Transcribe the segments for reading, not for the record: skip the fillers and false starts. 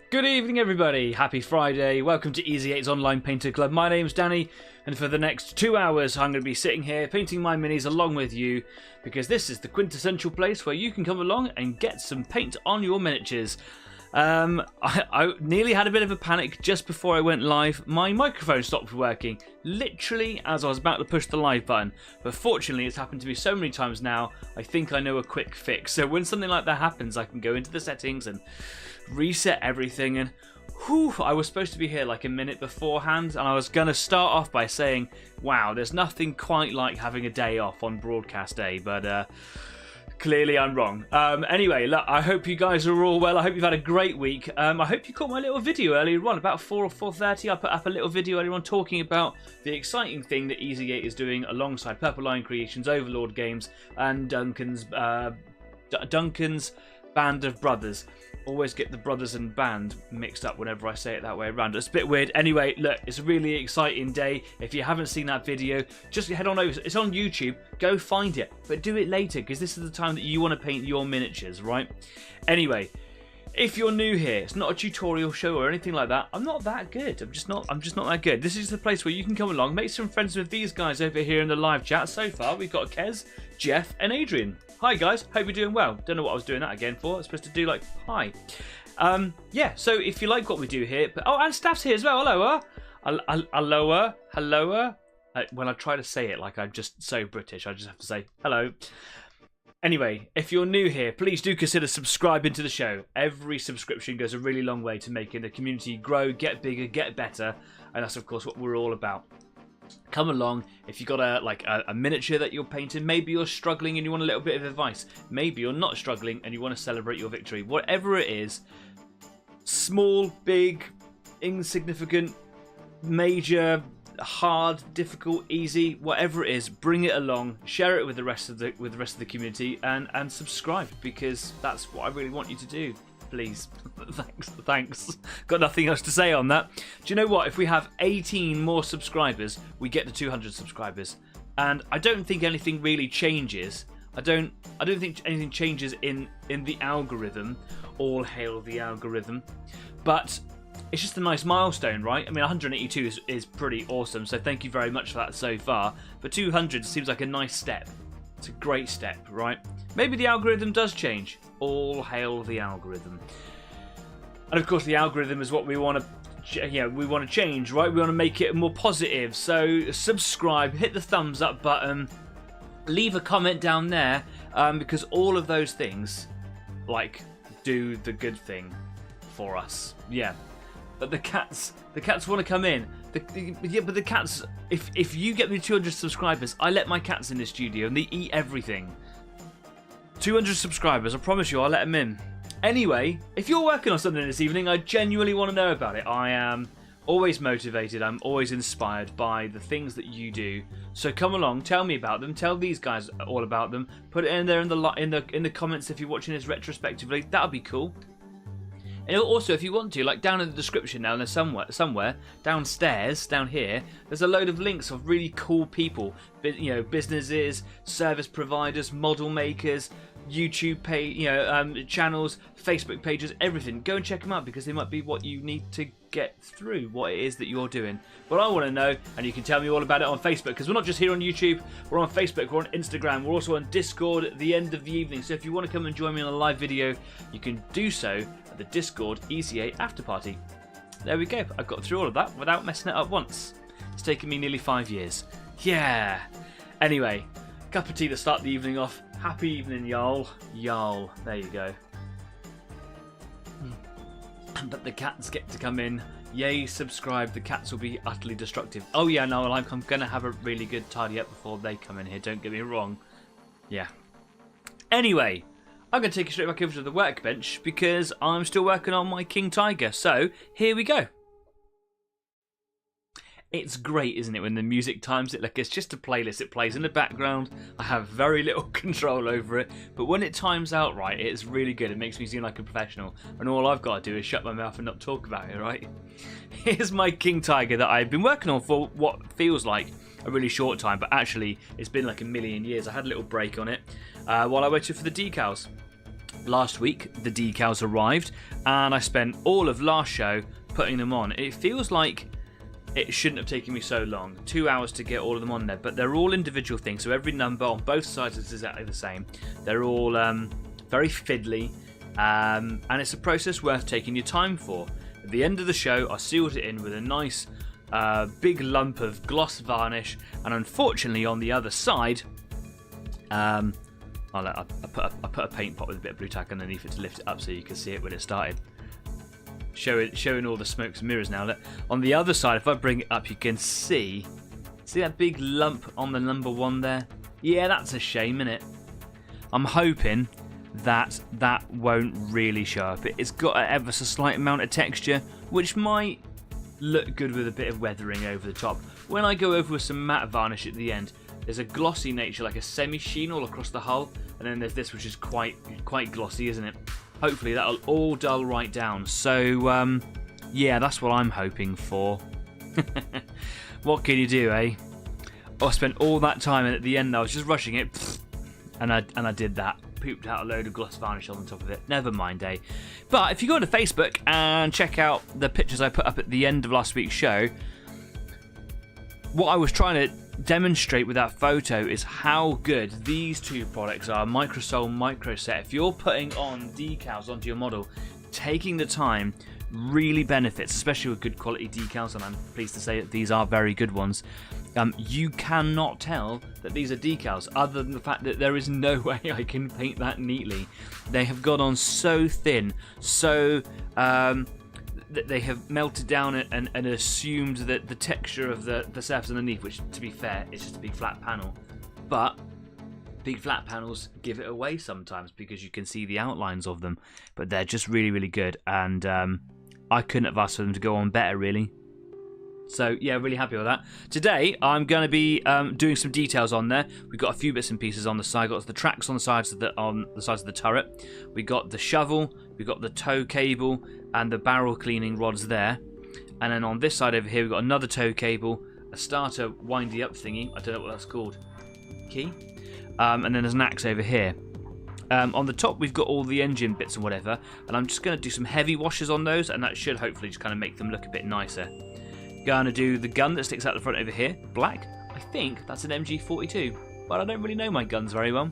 Good evening, everybody. Happy Friday. Welcome to Easy 8's Online Painter Club. My name's Danny, and for the next 2 hours, I'm going to be sitting here painting my minis along with you, because this is the quintessential place where you can come along and get some paint on your miniatures. I nearly had a bit of a panic just before I went live. My microphone stopped working, literally as I was about to push the live button. But fortunately, it's happened to me so many times now, I think I know a quick fix. So when something like that happens, I can go into the settings and reset everything. And whew, I was supposed to be here like a minute beforehand, and I was going to start off by saying, wow, there's nothing quite like having a day off on broadcast day, but clearly I'm wrong. Anyway, look, I hope you guys are all well. I hope you've had a great week. I hope you caught my little video earlier on, about 4 or 4:30. I put up a little video earlier on talking about the exciting thing that Easy 8 is doing alongside Purple Line Creations, Overlord Games, and Duncan's Band of Brothers. Always get the brothers and band mixed up whenever I say it that way around. It's a bit weird. Anyway, look, it's a really exciting day. If you haven't seen that video, just head on over. It's on YouTube. Go find it. But do it later, because this is the time that you want to paint your miniatures, right? Anyway, if you're new here, it's not a tutorial show or anything like that. I'm not that good. I'm just not that good. This is the place where you can come along, make some friends with these guys over here in the live chat. So far, we've got Kez, Jeff, and Adrian. Hi guys, hope you're doing well. Don't know what I was doing that again for. I was supposed to do like hi. Yeah, so if you like what we do here, and Staff's here as well. Hello. When I try to say it like I'm just so British, I just have to say hello. Anyway, if you're new here, please do consider subscribing to the show. Every subscription goes a really long way to making the community grow, get bigger, get better, and that's of course what we're all about. Come along. If you've got a miniature that you're painting, maybe you're struggling and you want a little bit of advice, maybe you're not struggling and you want to celebrate your victory, whatever it is, small, big, insignificant, major, hard, difficult, easy, whatever it is, bring it along, share it with the rest of the community, and subscribe, because that's what I really want you to do. Please. Thanks. Got nothing else to say on that. Do you know what? If we have 18 more subscribers, we get to 200 subscribers. And I don't think anything really changes. I don't think anything changes in the algorithm. All hail the algorithm. But it's just a nice milestone, right? I mean, 182 is pretty awesome, so thank you very much for that so far. But 200 seems like a nice step. It's a great step, right? Maybe the algorithm does change. All hail the algorithm. And of course, the algorithm is what we want to change, right? We want to make it more positive. So subscribe, hit the thumbs up button, leave a comment down there, because all of those things, do the good thing for us. Yeah. But the cats want to come in. But the cats, if you get me 200 subscribers, I let my cats in the studio and they eat everything. 200 subscribers, I promise you, I'll let them in. Anyway, if you're working on something this evening, I genuinely want to know about it. I am always motivated, I'm always inspired by the things that you do. So come along, tell me about them, tell these guys all about them. Put it in there in the comments if you're watching this retrospectively. That'll be cool. And also, if you want to, down in the description now, there's somewhere downstairs, down here, there's a load of links of really cool people, businesses, service providers, model makers, YouTube channels, Facebook pages, everything. Go and check them out, because they might be what you need to get through what it is that you're doing. But I want to know, and you can tell me all about it on Facebook, because we're not just here on YouTube, we're on Facebook, we're on Instagram, we're also on Discord at the end of the evening. So if you want to come and join me on a live video, you can do so at the Discord Easy 8 After Party. There we go. I've got through all of that without messing it up once. It's taken me nearly 5 years. Yeah. Anyway, cup of tea to start the evening off. Happy evening, y'all. Y'all. There you go. But the cats get to come in. Yay, subscribe. The cats will be utterly destructive. Oh yeah, no, I'm going to have a really good tidy up before they come in here. Don't get me wrong. Yeah. Anyway, I'm going to take you straight back over to the workbench, because I'm still working on my King Tiger. So, here we go. It's great, isn't it, when the music times it? It's just a playlist. It plays in the background. I have very little control over it. But when it times out right, it's really good. It makes me seem like a professional. And all I've got to do is shut my mouth and not talk about it, right? Here's my King Tiger that I've been working on for what feels like a really short time. But actually, it's been like a million years. I had a little break on it while I waited for the decals. Last week, the decals arrived, and I spent all of last show putting them on. It feels like it shouldn't have taken me so long, 2 hours to get all of them on there, but they're all individual things, so every number on both sides is exactly the same. They're all very fiddly, and it's a process worth taking your time for. At the end of the show, I sealed it in with a nice big lump of gloss varnish, and unfortunately on the other side, I put a paint pot with a bit of blue tack underneath it to lift it up so you can see it when it started. Showing all the smokes and mirrors now. Look, on the other side, if I bring it up, you can see that big lump on the number 1 there? Yeah, that's a shame, innit? I'm hoping that won't really show up. It's got an ever so slight amount of texture, which might look good with a bit of weathering over the top. When I go over with some matte varnish at the end, there's a glossy nature, like a semi-sheen all across the hull, and then there's this which is quite glossy, isn't it? Hopefully that'll all dull right down. So, yeah, that's what I'm hoping for. What can you do, eh? I spent all that time, and at the end I was just rushing it, and I did that. Pooped out a load of gloss varnish on the top of it. Never mind, eh? But if you go to Facebook and check out the pictures I put up at the end of last week's show, what I was trying to demonstrate with that photo is how good these two products are. Microsol Microset. If you're putting on decals onto your model, taking the time really benefits, especially with good quality decals, and I'm pleased to say that these are very good ones. You cannot tell that these are decals other than the fact that there is no way I can paint that neatly. They have gone on so thin, so they have melted down and assumed that the texture of the surface underneath, which to be fair is just a big flat panel, but big flat panels give it away sometimes because you can see the outlines of them, but they're just really, really good, and I couldn't have asked for them to go on better, really. So yeah, really happy with that. Today I'm going to be doing some details on there. We've got a few bits and pieces on the side. Got the tracks on the sides of the turret. We got the shovel. We got the tow cable and the barrel cleaning rods there. And then on this side over here we've got another tow cable, a starter windy up thingy. I don't know what that's called. Key. And then there's an axe over here. On the top we've got all the engine bits and whatever. And I'm just going to do some heavy washes on those, and that should hopefully just kind of make them look a bit nicer. Going to do the gun that sticks out the front over here, black. I think that's an MG42, but I don't really know my guns very well.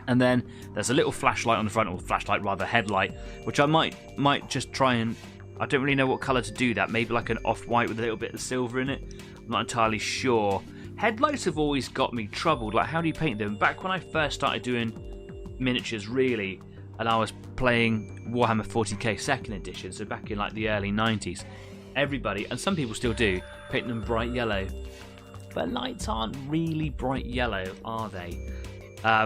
And then there's a little flashlight on the front, or flashlight rather, headlight, which I might just try and, I don't really know what colour to do that. Maybe like an off-white with a little bit of silver in it. I'm not entirely sure. Headlights have always got me troubled. Like, how do you paint them? Back when I first started doing miniatures, really, and I was playing Warhammer 40k 2nd edition, so back in like the early 90s. Everybody, and some people still do, paint them bright yellow. But lights aren't really bright yellow, are they?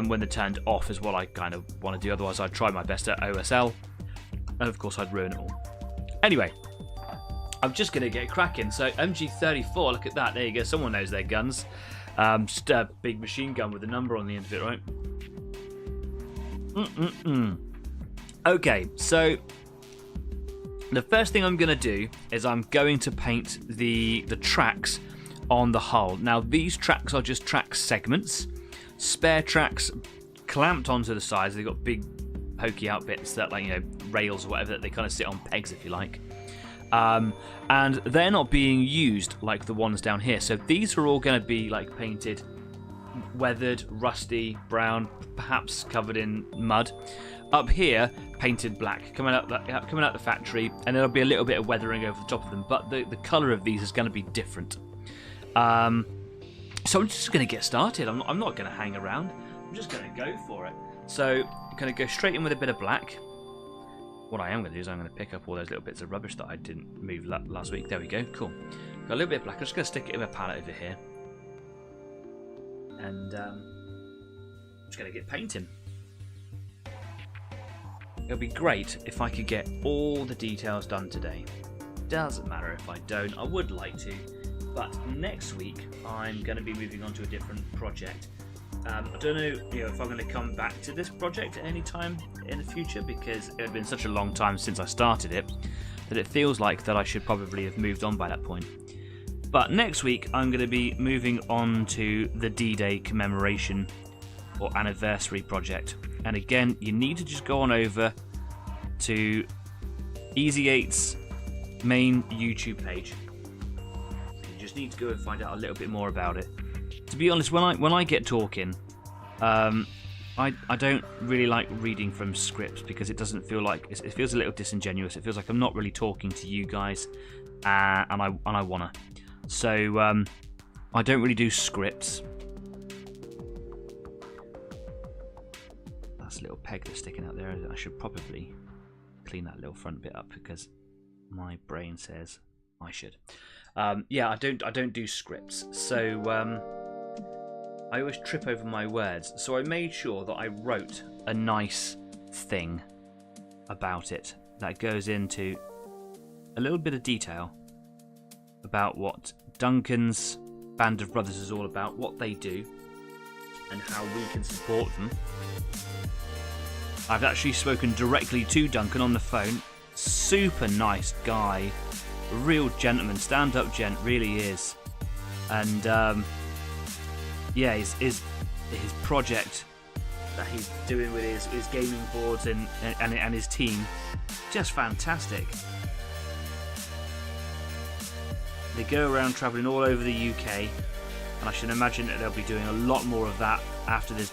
When they're turned off is what I kind of want to do. Otherwise, I'd try my best at OSL. And of course, I'd ruin it all. Anyway, I'm just going to get cracking. So, MG34, look at that. There you go. Someone knows their guns. Just a big machine gun with a number on the end of it, right? Okay, so the first thing I'm going to do is I'm going to paint the tracks on the hull. Now, these tracks are just track segments, spare tracks clamped onto the sides. They've got big pokey out bits that, like, you know, rails or whatever, that they kind of sit on pegs, if you like. And they're not being used like the ones down here. So these are all going to be like painted, weathered, rusty, brown, perhaps covered in mud. Up here, painted black, coming out the factory, and there'll be a little bit of weathering over the top of them, but the colour of these is going to be different. So I'm just going to get started. I'm not going to hang around. I'm just going to go for it. So I'm going to go straight in with a bit of black. What I am going to do is I'm going to pick up all those little bits of rubbish that I didn't move last week. There we go. Cool. Got a little bit of black. I'm just going to stick it in my palette over here. And I'm just going to get painting. It would be great if I could get all the details done today. Doesn't matter if I don't. I would like to. But next week, I'm going to be moving on to a different project. I don't know, if I'm going to come back to this project at any time in the future, because it had been such a long time since I started it that it feels like that I should probably have moved on by that point. But next week I'm going to be moving on to the D-Day commemoration or anniversary project. And again, you need to just go on over to Easy8's main YouTube page. You just need to go and find out a little bit more about it. To be honest, when I get talking, I don't really like reading from scripts because it doesn't feel like it feels a little disingenuous. It feels like I'm not really talking to you guys, and I wanna. So I don't really do scripts. That's a little peg that's sticking out there. I should probably clean that little front bit up because my brain says I should. Yeah, I don't do scripts. So I always trip over my words. So I made sure that I wrote a nice thing about it that goes into a little bit of detail about what Duncan's Band of Brothers is all about, what they do, and how we can support them. I've actually spoken directly to Duncan on the phone. Super nice guy, a real gentleman, stand-up gent, really is. And yeah, his project that he's doing with his gaming boards and his team, just fantastic. They go around travelling all over the UK, and I should imagine that they'll be doing a lot more of that after this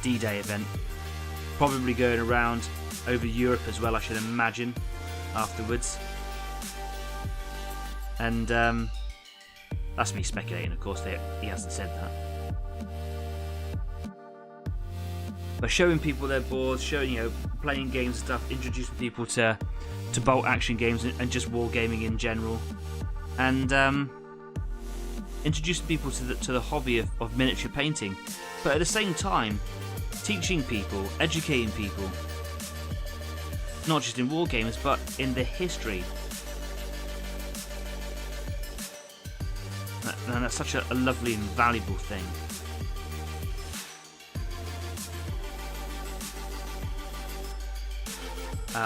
D-Day event. Probably going around over Europe as well, I should imagine, afterwards. And that's me speculating, of course, he hasn't said that. But showing people their boards, showing, playing games and stuff, introducing people to bolt action games and just wargaming in general, and introducing people to the hobby of miniature painting, but at the same time teaching people, educating people, not just in wargames but in the history. And that's such a lovely and valuable thing.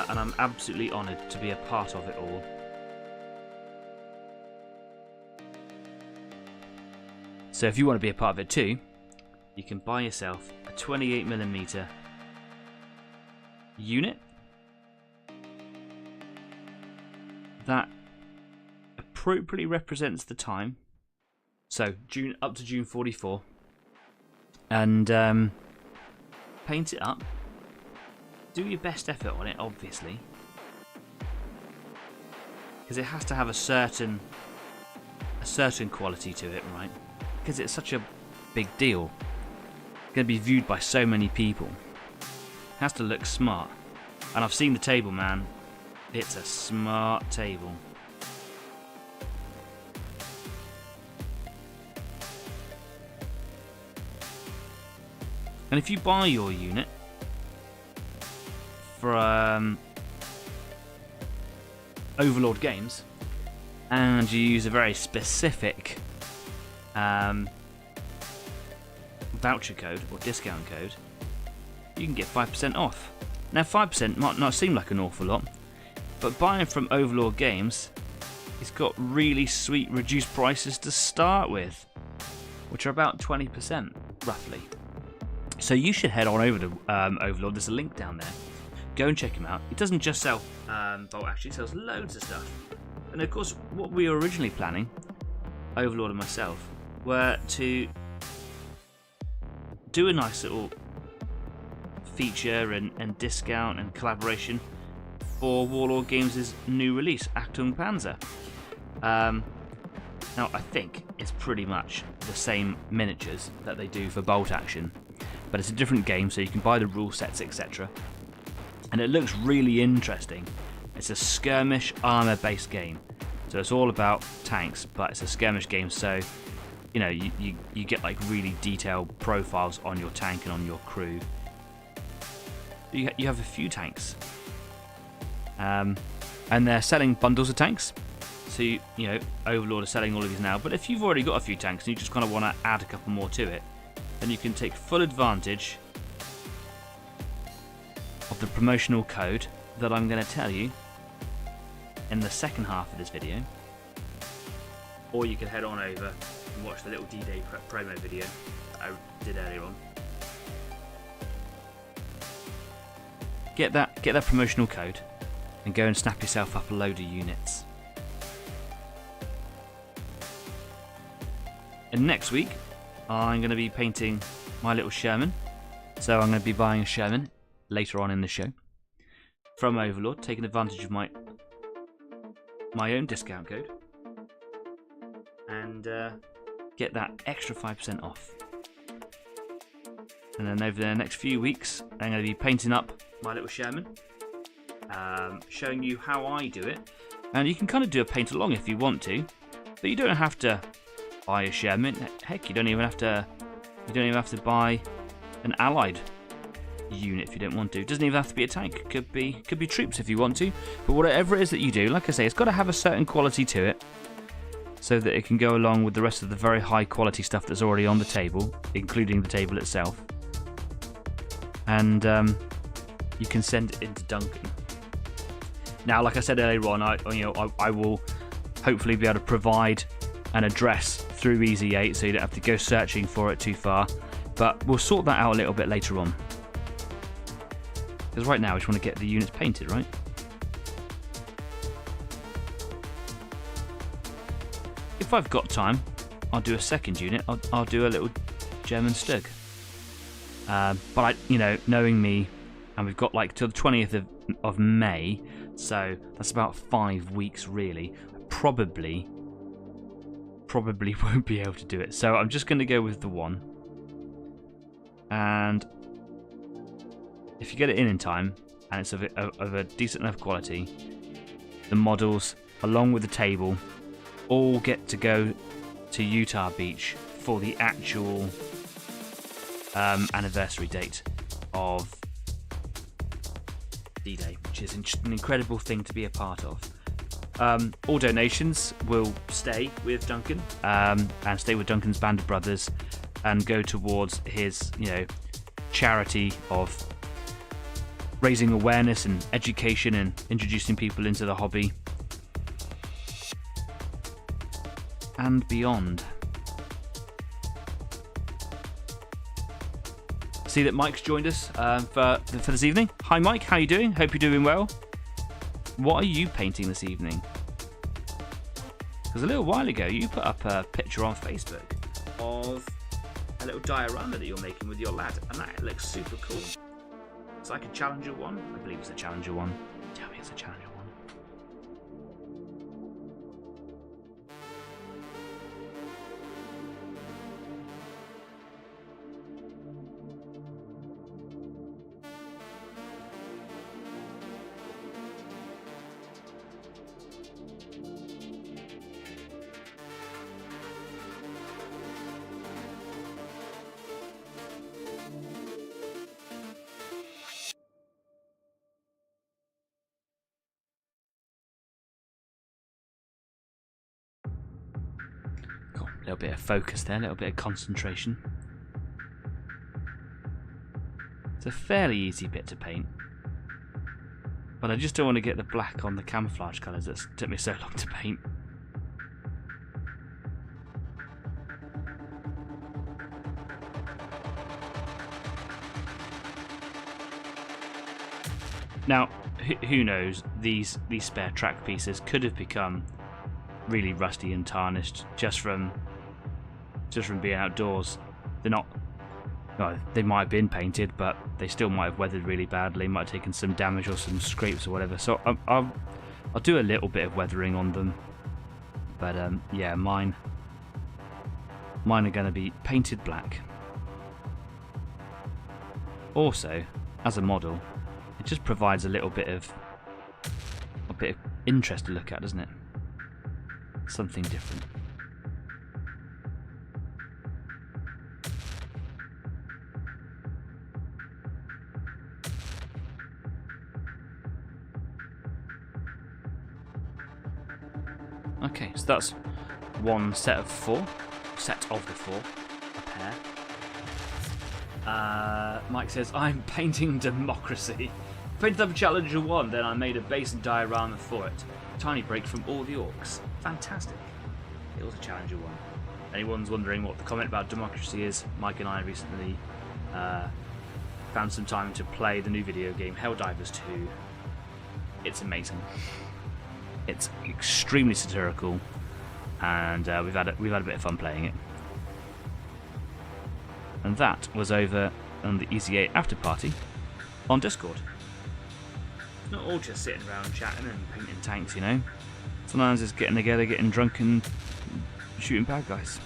And I'm absolutely honoured to be a part of it all. So if you want to be a part of it too, you can buy yourself a 28mm unit that appropriately represents the time. So June up to June 44, and paint it up. Do your best effort on it, obviously, because it has to have a certain quality to it, right? Because it's such a big deal. It's going to be viewed by so many people. It has to look smart. And I've seen the table, man. It's a smart table. And if you buy your unit from Overlord Games and you use a very specific voucher code or discount code, you can get 5% off. Now 5% might not seem like an awful lot, but buying from Overlord Games, it's got really sweet reduced prices to start with, which are about 20% roughly. So you should head on over to Overlord. There's a link down there. Go and check him out. It doesn't just sell bolt action, it sells loads of stuff. And of course, what we were originally planning, Overlord and myself, were to do a nice little feature and discount and collaboration for Warlord Games' new release, Achtung Panzer. Now, I think it's pretty much the same miniatures that they do for bolt action, but it's a different game, so you can buy the rule sets, etc. And it looks really interesting. It's a skirmish armor-based game, so it's all about tanks, but it's a skirmish game, so you get like really detailed profiles on your tank and on your crew. You have a few tanks, and they're selling bundles of tanks. So Overlord are selling all of these now. But if you've already got a few tanks and you just kind of want to add a couple more to it, then you can take full advantage of the promotional code that I'm going to tell you in the second half of this video. Or you can head on over and watch the little D-Day promo video that I did earlier on. get that promotional code and go and snap yourself up a load of units. And next week, I'm going to be painting my little Sherman. So I'm going to be buying a Sherman later on in the show from Overlord, taking advantage of my own discount code, and get that extra 5% off. And then over the next few weeks, I'm going to be painting up my little Sherman, showing you how I do it. And you can kind of do a paint along if you want to, but you don't have to buy a Sherman. Heck, you don't even have to buy an allied unit if you don't want to. It doesn't even have to be a tank. Could be troops if you want to. But whatever it is that you do, like I say, it's got to have a certain quality to it, so that it can go along with the rest of the very high quality stuff that's already on the table, including the table itself. And you can send it into Duncan. Now, like I said earlier on, I will hopefully be able to provide an address through Easy 8, so you don't have to go searching for it too far. But we'll sort that out a little bit later on. Because right now we just want to get the units painted, right? If I've got time, I'll do a second unit. I'll do a little German Stug. But knowing me, and we've got like till the 20th of May, so that's about 5 weeks really. I probably won't be able to do it. So I'm just going to go with the one. And if you get it in time, and it's of a decent enough quality, the models, along with the table, all get to go to Utah Beach for the actual anniversary date of D-Day, which is an incredible thing to be a part of. All donations will stay with Duncan, and stay with Duncan's Band of Brothers, and go towards his, charity of raising awareness and education and introducing people into the hobby and beyond. See that Mike's joined us for this evening. Hi Mike, how you doing? Hope you're doing well. What are you painting this evening? Because a little while ago you put up a picture on Facebook of a little diorama that you're making with your lad, and that looks super cool. It's like a Challenger 1. I believe it's a Challenger 1. Tell me it's a Challenger 1. A little bit of focus there, a little bit of concentration. It's a fairly easy bit to paint, but I just don't want to get the black on the camouflage colours that took me so long to paint. Now, who knows, these spare track pieces could have become really rusty and tarnished just from being outdoors. They're not. No, they might have been painted, but they still might have weathered really badly. Might have taken some damage or some scrapes or whatever. So I'll do a little bit of weathering on them. But yeah, mine are going to be painted black. Also, as a model, it just provides a bit of interest to look at, doesn't it? Something different. Okay, so that's one set of four. Set of the four. A pair. Mike says, I'm painting democracy. Painted up a Challenger 1, then I made a base and diorama for it. Tiny break from all the orcs. Fantastic. It was a Challenger 1. Anyone's wondering what the comment about democracy is, Mike and I recently found some time to play the new video game Helldivers 2. It's amazing. It's extremely satirical, and we've had a bit of fun playing it. And that was over on the Easy 8 after party on Discord. It's not all just sitting around chatting and painting tanks, you know. Sometimes it's getting together, getting drunk, and shooting bad guys.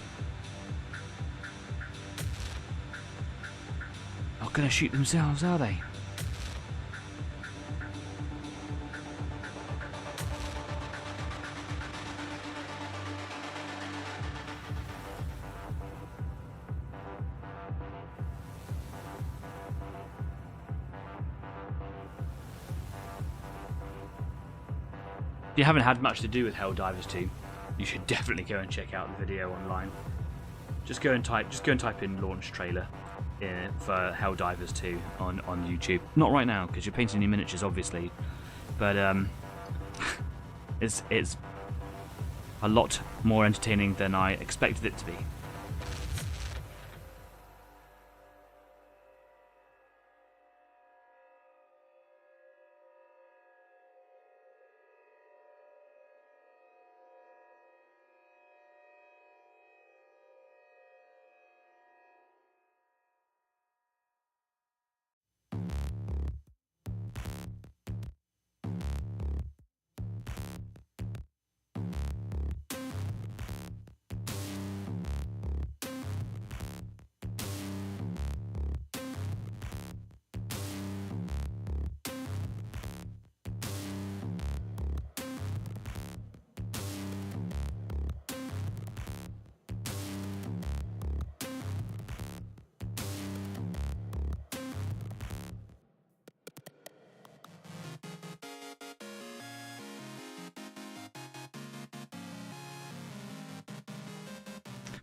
Not gonna shoot themselves, are they? If you haven't had much to do with Helldivers 2, you should definitely go and check out the video online. Just go and type in launch trailer for Helldivers 2 on YouTube. Not right now because you're painting your miniatures, obviously, but it's a lot more entertaining than I expected it to be.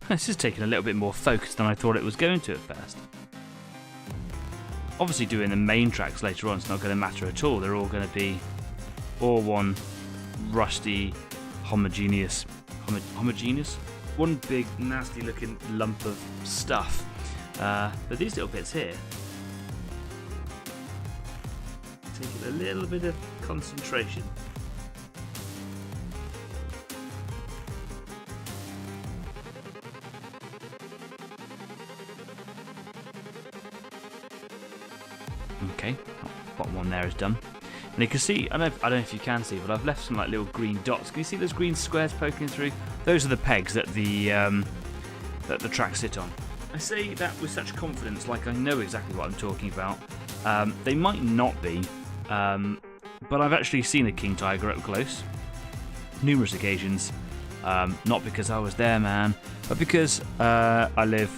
This is taking a little bit more focus than I thought it was going to at first. Obviously doing the main tracks later on is not going to matter at all. They're all going to be all one rusty, homogeneous, one big nasty looking lump of stuff. But these little bits here take a little bit of concentration. Okay, bottom one there is done. And you can see, I don't know if you can see, but I've left some like little green dots. Can you see those green squares poking through? Those are the pegs that the tracks sit on. I say that with such confidence, like I know exactly what I'm talking about. They might not be, but I've actually seen a king tiger up close, numerous occasions. Not because I was there, man, but because I live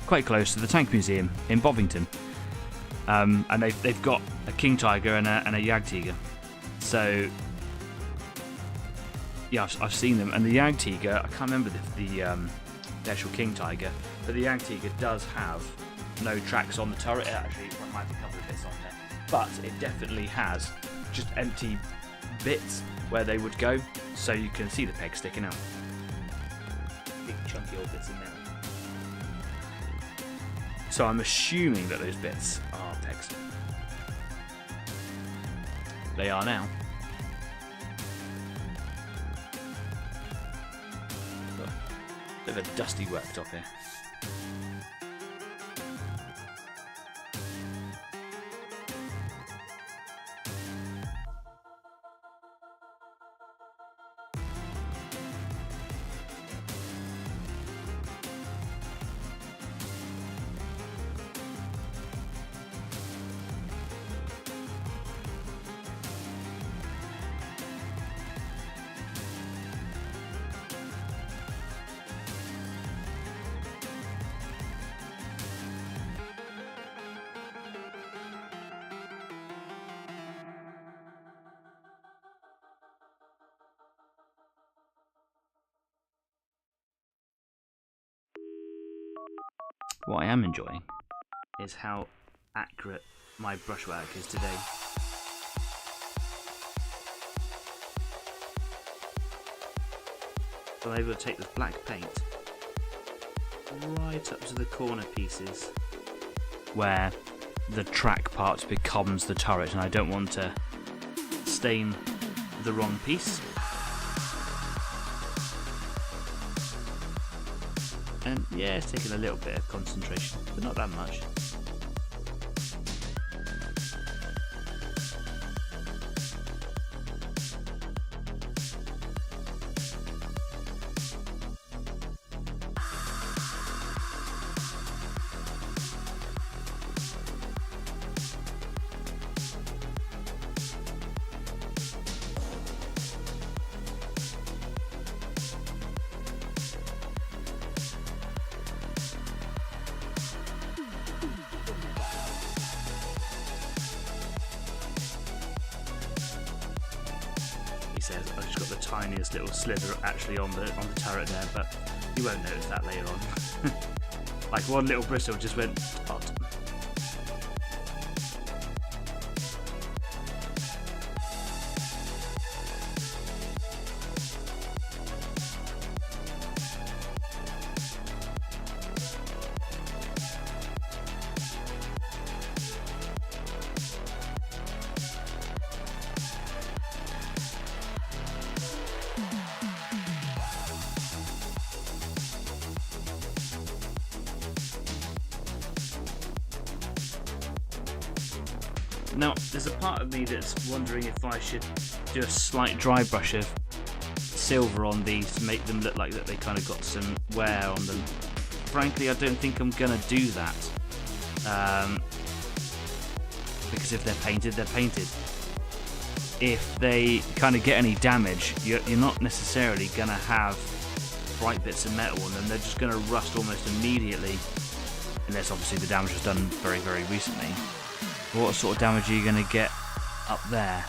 quite close to the Tank Museum in Bovington. And they've got a king tiger and a Jagdtiger. So yeah, I've seen them. And the Jagdtiger, I can't remember the actual king tiger, but the Jagdtiger does have no tracks on the turret. It actually might have a couple of bits on there, but it definitely has just empty bits where they would go, so you can see the peg sticking out. Big chunky old bits in there. So I'm assuming that those bits are pegs. They are now. Bit of a dusty worktop here. What I am enjoying is how accurate my brushwork is today. So I'm able to take this black paint right up to the corner pieces where the track part becomes the turret, and I don't want to stain the wrong piece. And yeah, it's taking a little bit of concentration, but not that much. He says, I've just got the tiniest little slither actually on the turret there, but you won't notice that later on. Like one little bristle just went hot. Now, there's a part of me that's wondering if I should do a slight dry brush of silver on these to make them look like that they kind of got some wear on them. Frankly, I don't think I'm going to do that. Because if they're painted, they're painted. If they kind of get any damage, you're not necessarily going to have bright bits of metal on them. They're just going to rust almost immediately. Unless obviously the damage was done very, very recently. What sort of damage are you going to get up there?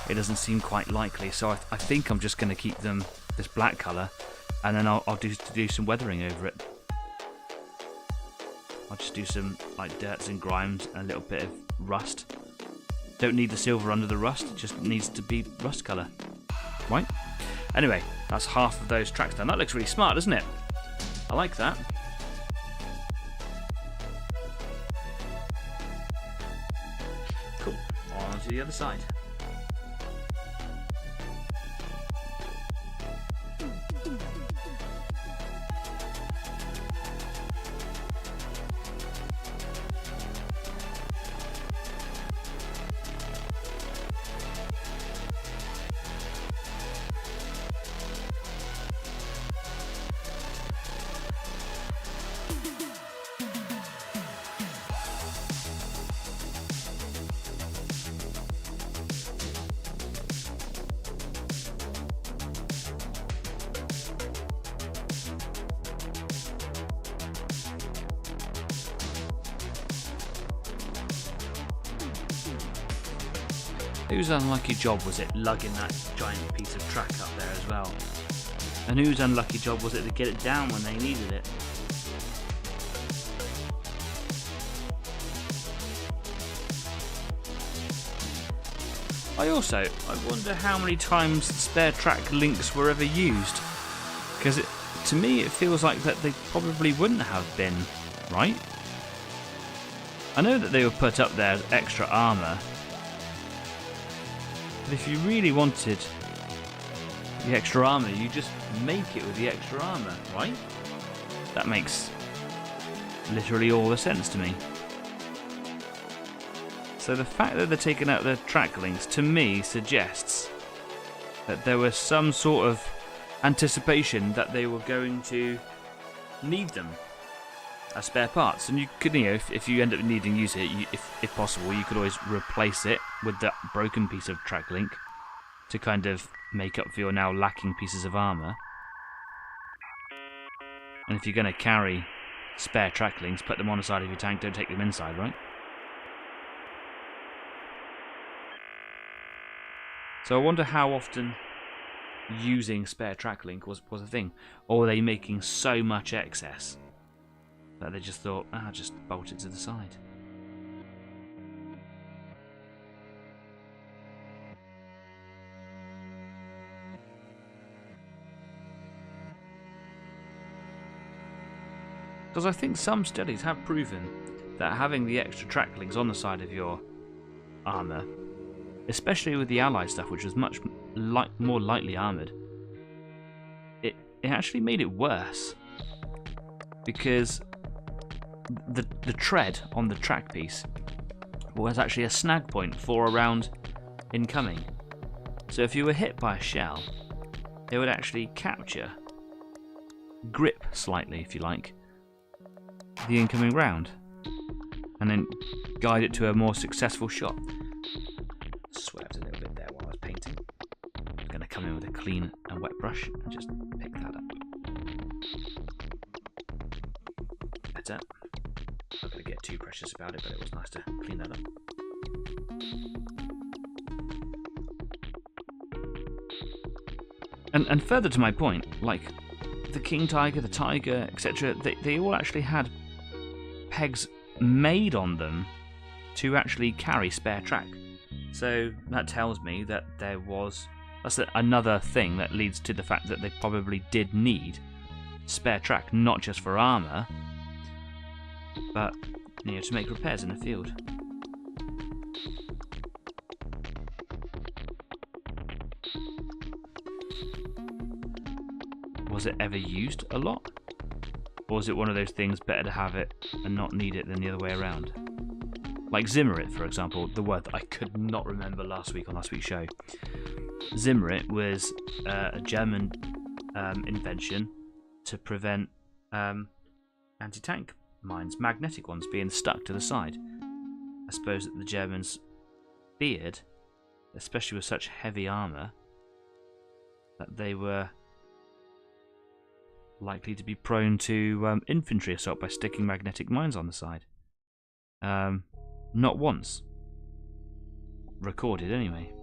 It doesn't seem quite likely, so I think I'm just going to keep them this black colour, and then I'll do some weathering over it. I'll just do some like dirts and grimes and a little bit of rust. Don't need the silver under the rust, it just needs to be rust colour. Right? Anyway, that's half of those tracks done. That looks really smart, doesn't it? I like that. Cool. On to the other side. Whose unlucky job was it lugging that giant piece of track up there as well? And whose unlucky job was it to get it down when they needed it? I wonder how many times spare track links were ever used. Because to me it feels like that they probably wouldn't have been, right? I know that they were put up there as extra armour. But if you really wanted the extra armour, you just make it with the extra armour, right? That makes literally all the sense to me. So the fact that they're taking out the track links, to me, suggests that there was some sort of anticipation that they were going to need them as spare parts. And you could, if you end up needing to use it, if possible, you could always replace it with that broken piece of track link to kind of make up for your now lacking pieces of armour. And if you're going to carry spare track links, put them on the side of your tank, don't take them inside, right? So I wonder how often using spare track link was a thing. Or were they making so much excess that they just thought, just bolt it to the side. Because I think some studies have proven that having the extra tracklings on the side of your armour, especially with the allied stuff, which was much more lightly armoured, it actually made it worse, because the tread on the track piece was actually a snag point for a round incoming. So if you were hit by a shell, it would actually capture, grip slightly if you like, the incoming round, and then guide it to a more successful shot. Swerved a little bit there while I was painting. I'm going to come in with a clean and wet brush and just pick that up. That's it. I'm not going to get too precious about it, but it was nice to clean that up. And further to my point, like the King Tiger, the Tiger, etc., they all actually had pegs made on them to actually carry spare track. So that tells me that that's another thing that leads to the fact that they probably did need spare track, not just for armour, but to make repairs in the field. Was it ever used a lot? Or is it one of those things, better to have it and not need it than the other way around? Like Zimmerit, for example, the word that I could not remember last week on last week's show. Zimmerit was a German invention to prevent anti-tank mines, magnetic ones, being stuck to the side. I suppose that the Germans feared, especially with such heavy armour, that they were likely to be prone to infantry assault by sticking magnetic mines on the side. Not once. Recorded, anyway.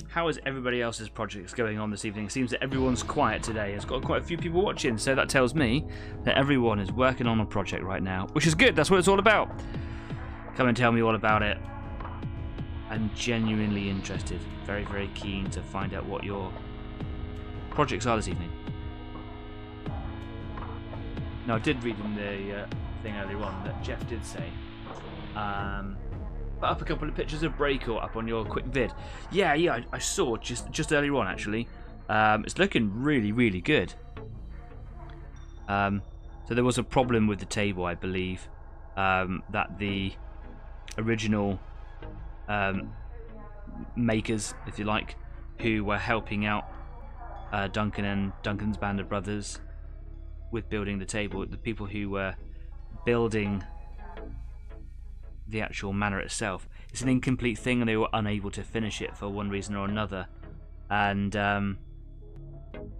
How is everybody else's projects going on this evening? It seems that everyone's quiet today. It's got quite a few people watching, so that tells me that everyone is working on a project right now, which is good. That's what it's all about. Come and tell me all about it. I'm genuinely interested. Very, very keen to find out what your projects are this evening. Now, I did read in the thing earlier on that Jeff did say put up a couple of pictures of Breakout up on your quick vid. Yeah, I saw just earlier on, actually. It's looking really, really good. So there was a problem with the table, I believe, that the original makers, if you like, who were helping out Duncan and Duncan's band of brothers with building the table, the people who were building the actual manor itself, it's an incomplete thing, and they were unable to finish it for one reason or another. And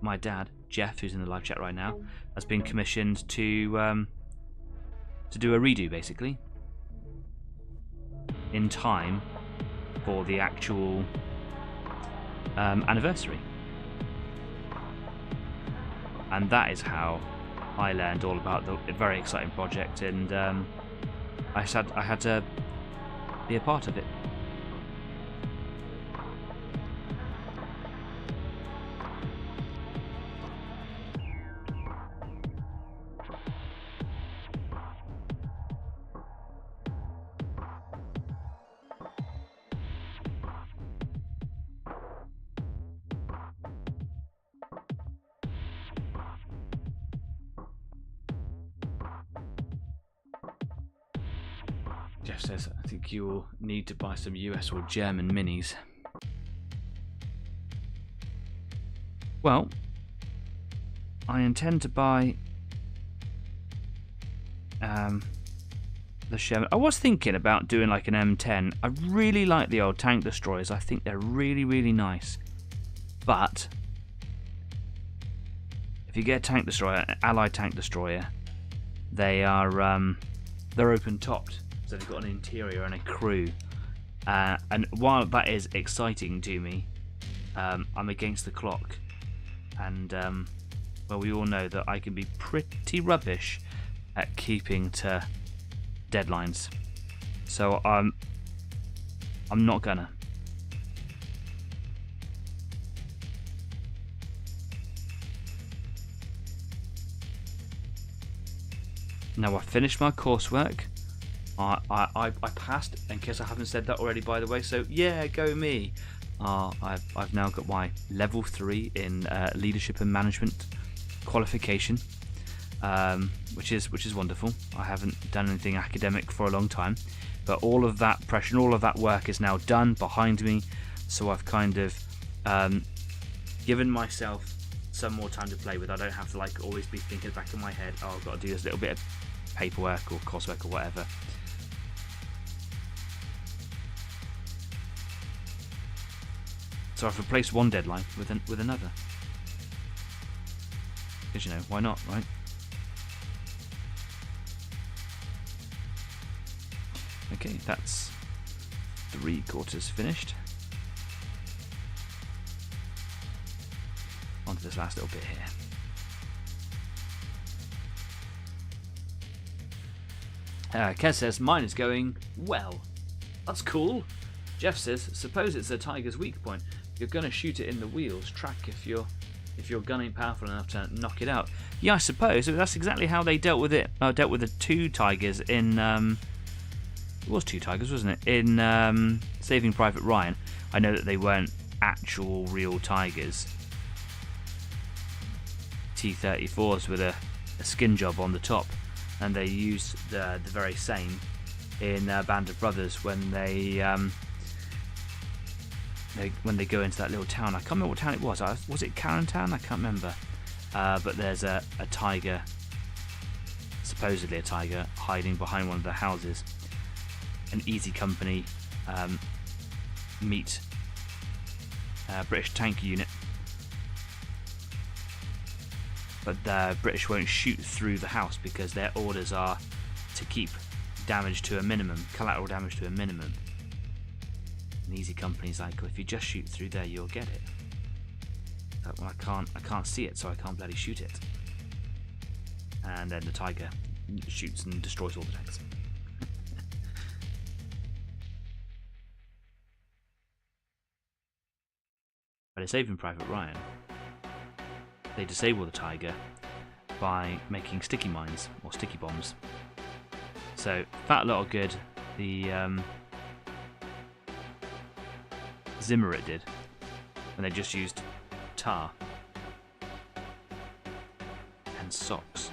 my dad, Jeff, who's in the live chat right now, has been commissioned to do a redo, basically, in time for the actual anniversary. And that is how I learned all about the very exciting project, and I had to be a part of it. Jeff says, I think you will need to buy some US or German minis. Well, I intend to buy the Sherman. I was thinking about doing like an M10. I really like the old tank destroyers. I think they're really, really nice. But if you get a tank destroyer, an allied tank destroyer, they are they're open topped, so they've got an interior and a crew. And while that is exciting to me, I'm against the clock, and well, we all know that I can be pretty rubbish at keeping to deadlines. So I'm not gonna. Now I finished my coursework. I passed, in case I haven't said that already, by the way. So yeah, go me. I've now got my level 3 in leadership and management qualification, which is wonderful. I haven't done anything academic for a long time, but all of that pressure and all of that work is now done behind me. So I've kind of given myself some more time to play with. I don't have to like always be thinking back in my head, oh, I've got to do this little bit of paperwork or coursework or whatever. So I've replaced one deadline with another. Because, you know, why not, right? Okay, that's 3/4 finished. Onto this last little bit here. Kez says, mine is going well. That's cool. Jeff says, suppose it's a tiger's weak point. You're going to shoot it in the wheels track if your gun ain't powerful enough to knock it out. Yeah, I suppose. That's exactly how they dealt with it. Dealt with the 2 tigers in... it was 2 tigers, wasn't it? In Saving Private Ryan. I know that they weren't actual real tigers. T-34s with a skin job on the top. And they used the very same in Band of Brothers when they go into that little town. I can't remember what town it was. Was it Karen Town? I can't remember. But there's a tiger, supposedly a tiger, hiding behind one of the houses. An Easy Company meet British tank unit. But the British won't shoot through the house because their orders are to keep damage to a minimum, collateral damage to a minimum. And Easy Company's like, well, if you just shoot through there, you'll get it. But, well, I can't see it, so I can't bloody shoot it. And then the tiger shoots and destroys all the tanks. But in Saving Private Ryan, they disable the tiger by making sticky mines or sticky bombs. So that lot of good the Zimmerit did, and they just used tar and socks.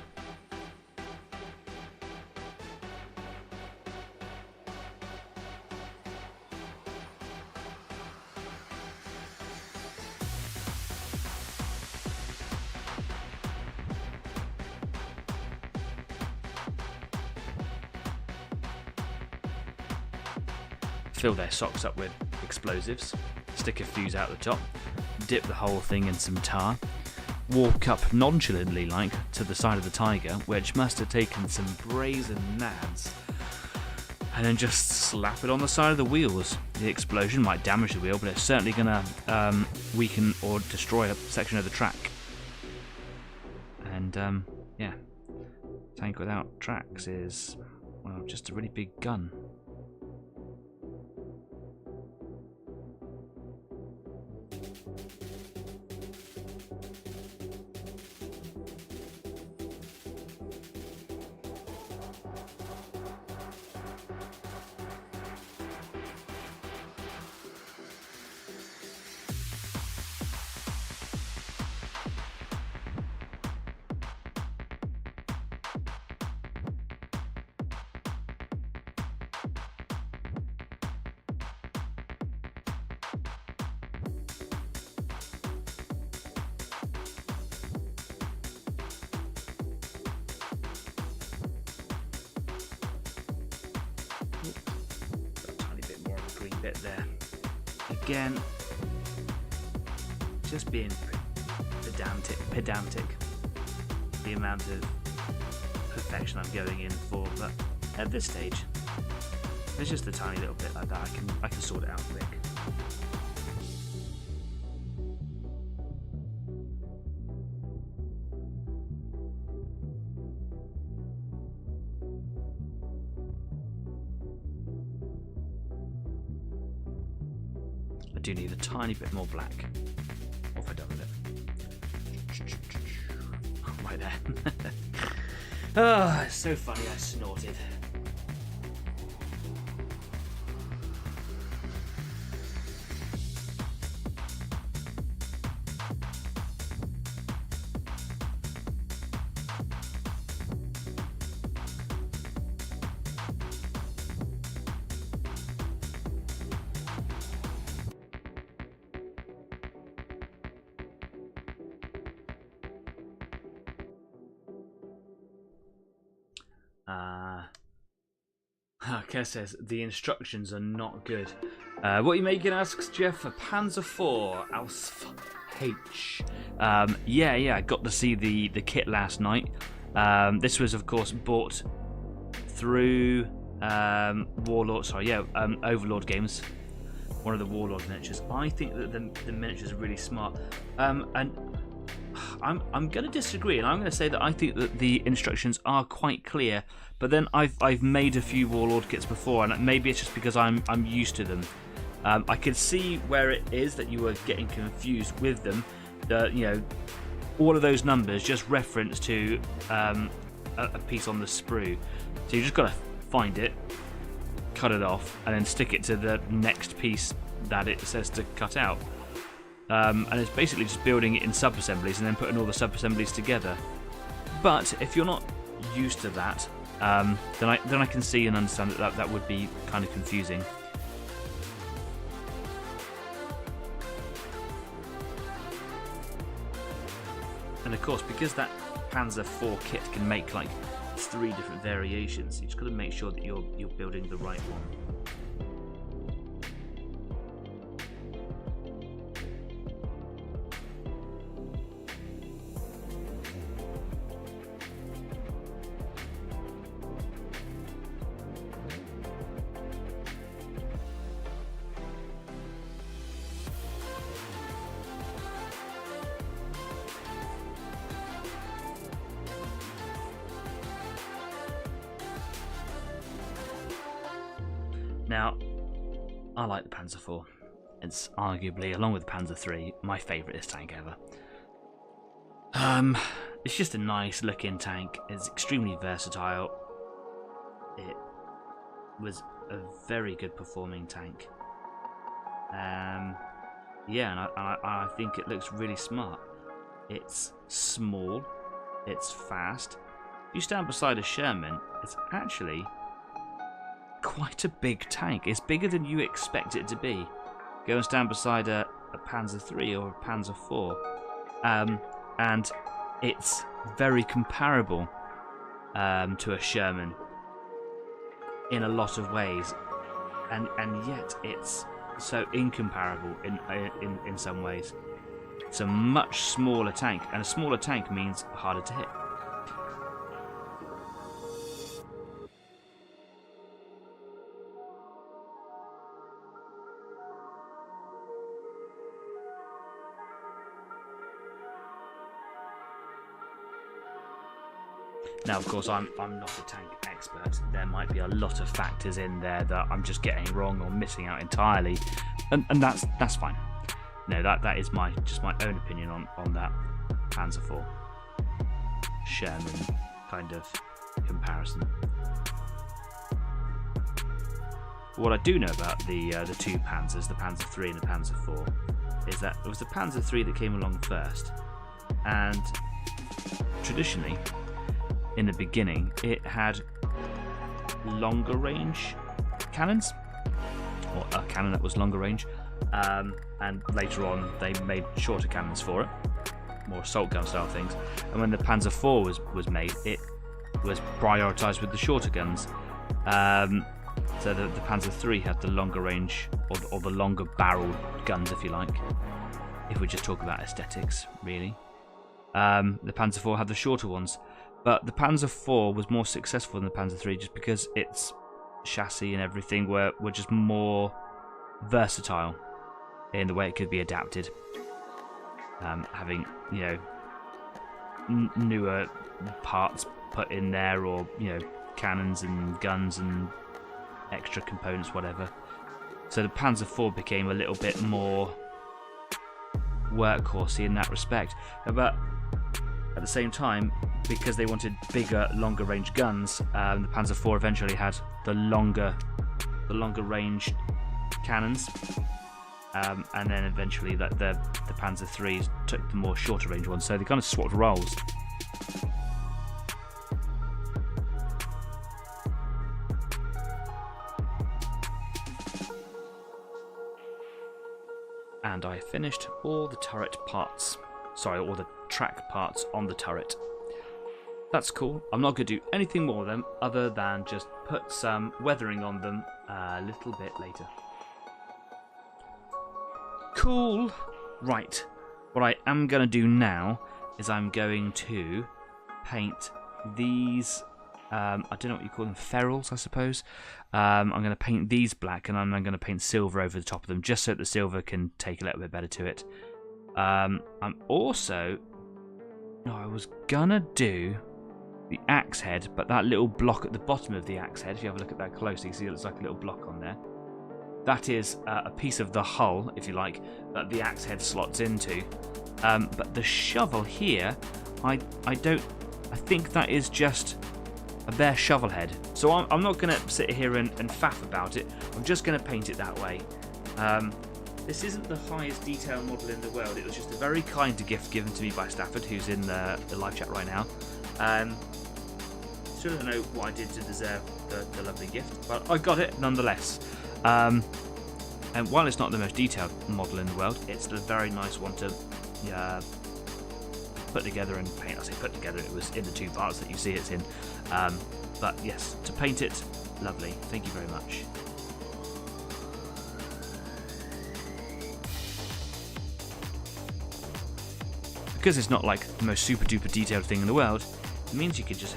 Fill their socks up with explosives, stick a fuse out the top, dip the whole thing in some tar, walk up nonchalantly like to the side of the tiger, which must have taken some brazen nads, and then just slap it on the side of the wheels. The explosion might damage the wheel, but it's certainly going to weaken or destroy a section of the track. And yeah, tank without tracks is, well, just a really big gun. bit there. Again, just being pedantic. The amount of perfection I'm going in for, but at this stage, there's just a tiny little bit like that. I can sort it out quick. I do need a tiny bit more black. What have I done with it? Right there. Oh, it's so funny I snorted. Kes says the instructions are not good. What are you making? Asks Jeff. A Panzer IV Alpha H. Yeah. I got to see the kit last night. This was, of course, bought through Overlord Games. One of the Warlord miniatures. I think that the miniatures are really smart. And I'm going to disagree, and I'm going to say that I think that the instructions are quite clear. But then I've made a few Warlord kits before, and maybe it's just because I'm used to them. I could see where it is that you were getting confused with them. All of those numbers just reference to a piece on the sprue. So you just got to find it, cut it off, and then stick it to the next piece that it says to cut out. And it's basically just building it in sub-assemblies and then putting all the sub-assemblies together. But if you're not used to that, then I can see and understand that would be kind of confusing. And of course, because that Panzer IV kit can make like 3 different variations, you just got to make sure that you're building the right one. Now, I like the Panzer IV. It's arguably, along with the Panzer III, my favouriteest tank ever. It's just a nice looking tank. It's extremely versatile. It was a very good performing tank. And I think it looks really smart. It's small. It's fast. You stand beside a Sherman, it's actually quite a big tank. It's bigger than you expect it to be. Go and stand beside a Panzer III or a Panzer IV, and it's very comparable to a Sherman in a lot of ways, and yet it's so incomparable in some ways. It's a much smaller tank, and a smaller tank means harder to hit. Now, of course, I'm not a tank expert. There might be a lot of factors in there that I'm just getting wrong or missing out entirely, and that's fine. No, that is just my own opinion on that Panzer IV Sherman kind of comparison. What I do know about the 2 Panzers, the Panzer III and the Panzer IV, is that it was the Panzer III that came along first, and traditionally, in the beginning, it had longer range cannons, or a cannon that was longer range, and later on they made shorter cannons for it, more assault gun style things. And when the Panzer IV was made, it was prioritised with the shorter guns. So the Panzer III had the longer range, or the longer barreled guns, if you like. If we just talk about aesthetics, really. The Panzer IV had the shorter ones. But the Panzer IV was more successful than the Panzer III just because its chassis and everything were just more versatile in the way it could be adapted. Having, you know, newer parts put in there, or, you know, cannons and guns and extra components, whatever. So the Panzer IV became a little bit more workhorsey in that respect. But at the same time, because they wanted bigger, longer range guns, the Panzer IV eventually had the longer range cannons, and then eventually the Panzer IIIs took the more shorter range ones. So they kind of swapped roles. And I finished all the turret parts. Sorry, all the track parts on the turret. That's cool. I'm not going to do anything more with them other than just put some weathering on them a little bit later. Cool. Right. What I am going to do now is I'm going to paint these, I don't know what you call them, ferrules, I suppose. I'm going to paint these black, and I'm then going to paint silver over the top of them, just so that the silver can take a little bit better to it. I'm also... No, I was going to do the axe head, but that little block at the bottom of the axe head, if you have a look at that closely, you see it looks like a little block on there. That is a piece of the hull, if you like, that the axe head slots into. But the shovel here, I think that is just a bare shovel head. So I'm not going to sit here and faff about it. I'm just going to paint it that way. This isn't the highest detail model in the world. It was just a very kind gift given to me by Stafford, who's in the live chat right now. Still don't know what I did to deserve the lovely gift, but I got it nonetheless. And while it's not the most detailed model in the world, it's a very nice one to put together and paint. I say put together, it was in the two parts that you see it's in. But yes, to paint it, lovely. Thank you very much. Because it's not like the most super duper detailed thing in the world, it means you can just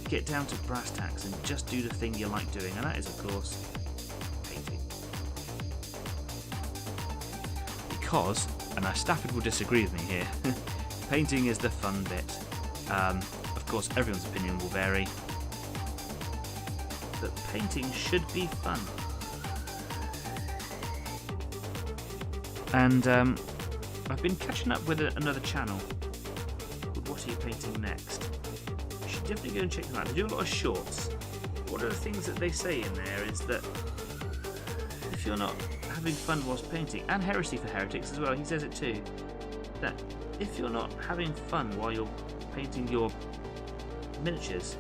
get down to brass tacks and just do the thing you like doing, and that is, of course, painting. Because, and Stafford will disagree with me here, painting is the fun bit. Of course, everyone's opinion will vary, but painting should be fun. And I've been catching up with another channel called What Are You Painting Next? You should definitely go and check them out. They do a lot of shorts. One of the things that they say in there is that if you're not having fun whilst painting, and Heresy for Heretics as well, he says it too, that if you're not having fun while you're painting your miniatures,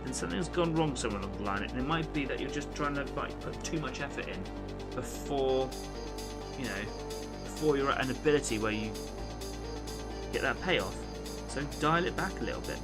then something's gone wrong somewhere along the line, and it might be that you're just trying to put too much effort in before you're at an ability where you get that payoff. So dial it back a little bit.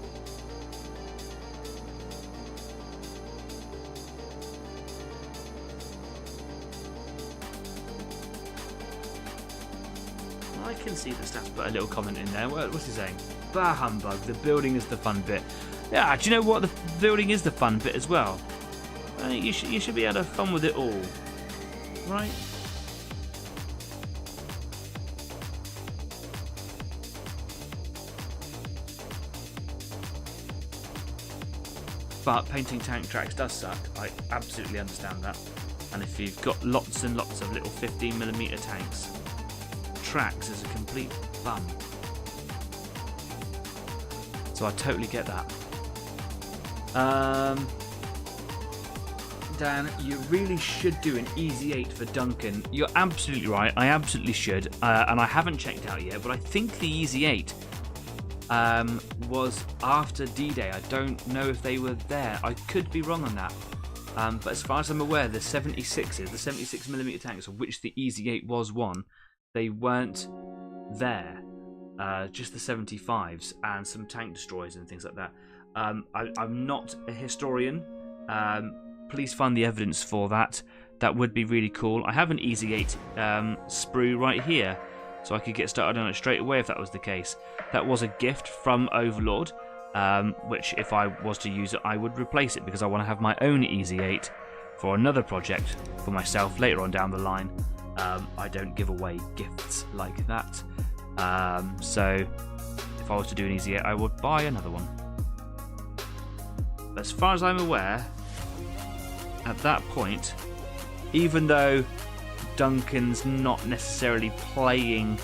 I can see the staff put a little comment in there. What's he saying? Bah humbug, the building is the fun bit. Yeah, do you know what? The building is the fun bit as well. I think you should be able to have fun with it all. Right? But painting tank tracks does suck. I absolutely understand that. And if you've got lots and lots of little 15mm tanks, tracks is a complete bum. So I totally get that. Dan, you really should do an Easy 8 for Duncan. You're absolutely right. I absolutely should. And I haven't checked out yet, but I think the Easy 8 was after D-Day. I don't know if they were there. I could be wrong on that. But as far as I'm aware, the 76s, the 76mm tanks, of which the Easy 8 was one, they weren't there. Just the 75s and some tank destroyers and things like that. I'm not a historian, please find the evidence for that. That would be really cool. I have an Easy 8 sprue right here, so I could get started on it straight away if that was the case. That was a gift from Overlord, which if I was to use it, I would replace it because I want to have my own Easy 8 for another project for myself later on down the line. I don't give away gifts like that. So if I was to do an Easy 8, I would buy another one. As far as I'm aware, at that point, even though Duncan's not necessarily playing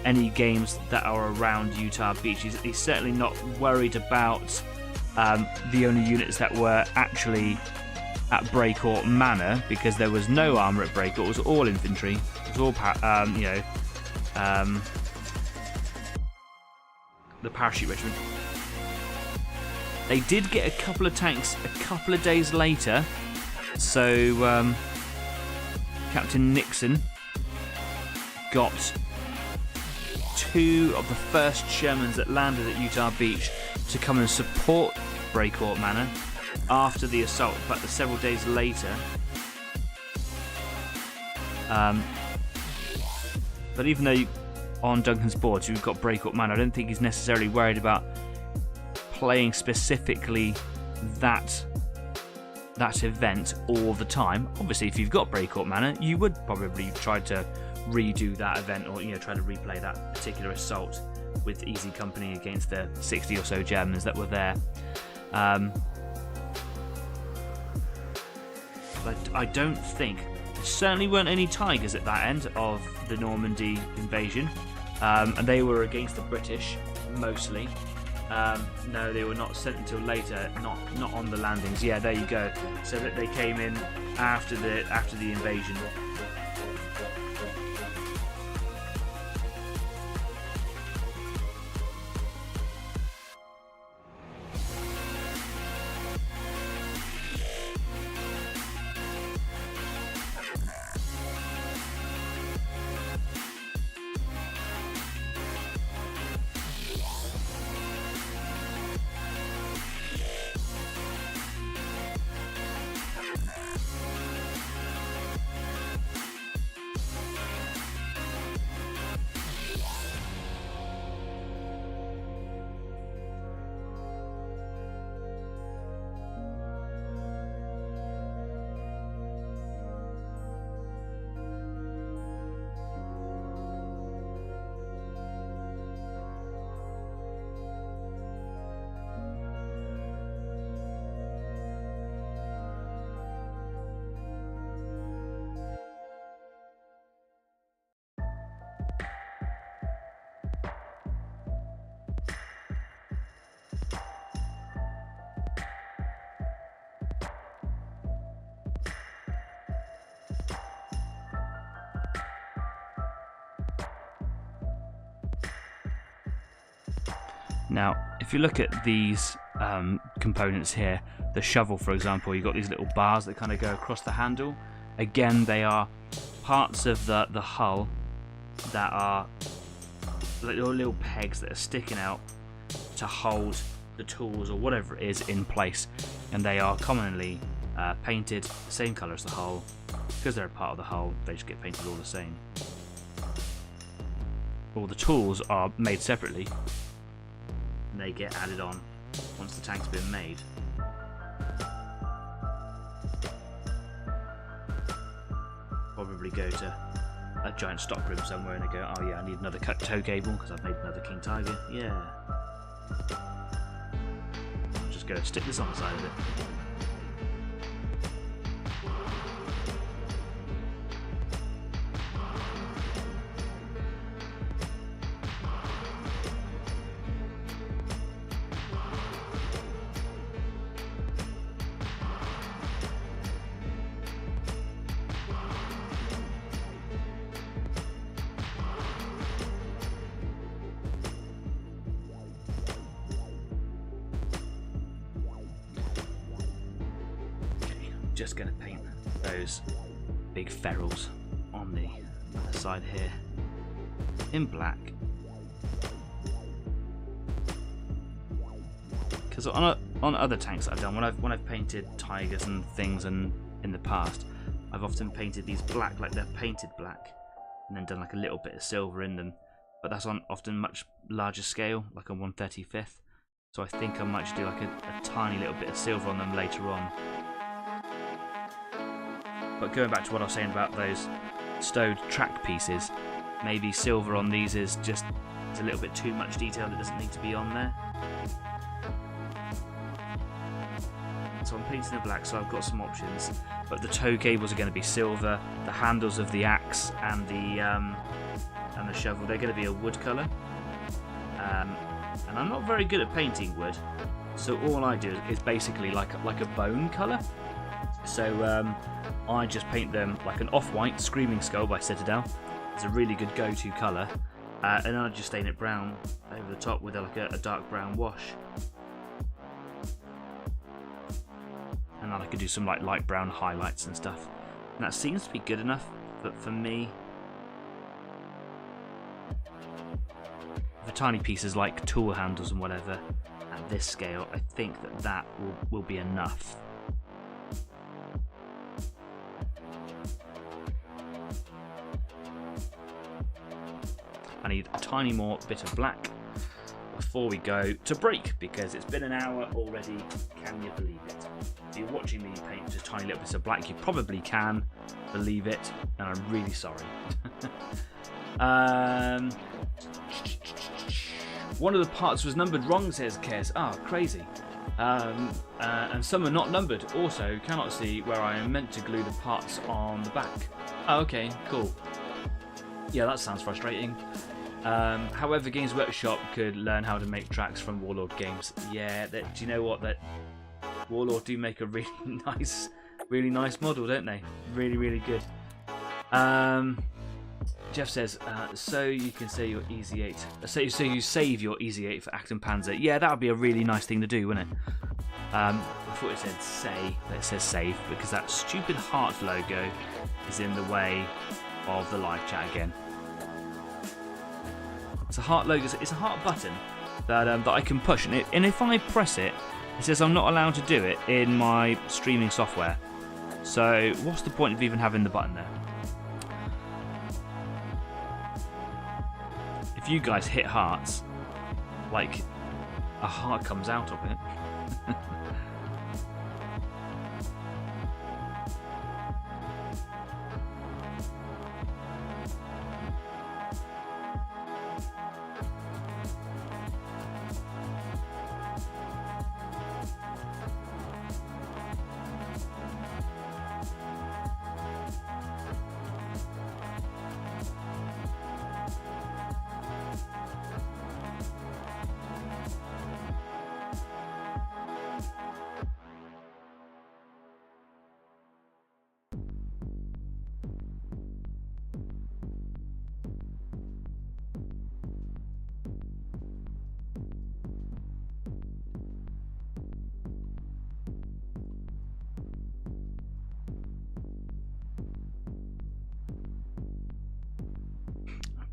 any games that are around Utah Beach, he's certainly not worried about the only units that were actually at Breakout Manor, because there was no armour at Breakout. It was all infantry. It was all the parachute regiment. They did get a couple of tanks a couple of days later, so Captain Nixon got 2 of the first Shermans that landed at Utah Beach to come and support Breakout Manor after the assault, but several days later. But even though on Duncan's boards you've got Breakout Manor, I don't think he's necessarily worried about playing specifically that event all the time. Obviously, if you've got Breakout Manor, you would probably try to redo that event, or try to replay that particular assault with Easy Company against the 60 or so Germans that were there. But I don't think there certainly weren't any Tigers at that end of the Normandy invasion, and they were against the British mostly. No, they were not sent until later, not on the landings. Yeah, there you go. So that they came in after the invasion. Now, if you look at these components here, the shovel, for example, you've got these little bars that kind of go across the handle. Again, they are parts of the hull that are little pegs that are sticking out to hold the tools or whatever it is in place, and they are commonly painted the same colour as the hull. Because they're a part of the hull, they just get painted all the same. All the tools are made separately, and they get added on once the tank's been made. Probably go to a giant stock room somewhere and they go, oh yeah, I need another cut tow cable because I've made another King Tiger. Yeah. I'll just go stick this on the side of it. Just going to paint those big ferrules on the other side here in black, because on on other tanks that I've done, when I've painted tigers and things and in the past, I've often painted these black, like they're painted black, and then done like a little bit of silver in them. But that's on often much larger scale, like a 1/35th. So I think I might just do like a tiny little bit of silver on them later on. But going back to what I was saying about those stowed track pieces, maybe silver on these is just a little bit too much detail that doesn't need to be on there. So I'm painting the black, so I've got some options. But the tow cables are going to be silver. The handles of the axe and the shovel, they're going to be a wood colour. And I'm not very good at painting wood, so all I do is basically like a bone colour. So I just paint them like an off-white. Screaming Skull by Citadel. It's a really good go-to colour. And then I just stain it brown over the top with like a dark brown wash. And then I could do some like light brown highlights and stuff. And that seems to be good enough, but for me, for tiny pieces like tool handles and whatever, at this scale, I think that will be enough. I need a tiny more bit of black before we go to break, because it's been an hour already. Can you believe it? If you're watching me paint just tiny little bits of black, you probably can believe it, and I'm really sorry. One of the parts was numbered wrong, says Kez. Ah, crazy. And some are not numbered. Also, cannot see where I am meant to glue the parts on the back. Oh, okay, cool. Yeah, that sounds frustrating. However, Games Workshop could learn how to make tracks from Warlord games. Yeah, do you know what? That Warlord do make a really nice model, don't they? Really, really good. Jeff says, so you can say your Easy 8. So you save your Easy 8 for Acton Panzer. Yeah, that would be a really nice thing to do, wouldn't it? I thought it said say, but it says save, because that stupid heart logo is in the way of the live chat again. It's a heart logo. It's a heart button that I can push, and if I press it, it says I'm not allowed to do it in my streaming software. So what's the point of even having the button there? If you guys hit hearts, like a heart comes out of it.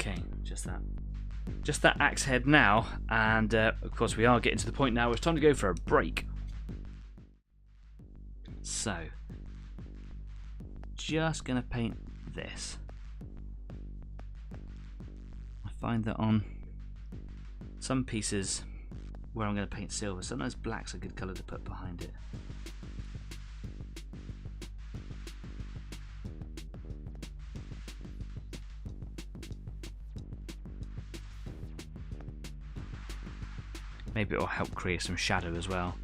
Okay, just that axe head now, and of course we are getting to the point now where it's time to go for a break. So, just gonna paint this. I find that on some pieces where I'm gonna paint silver, sometimes black's a good colour to put behind it. Maybe it will help create some shadow as well.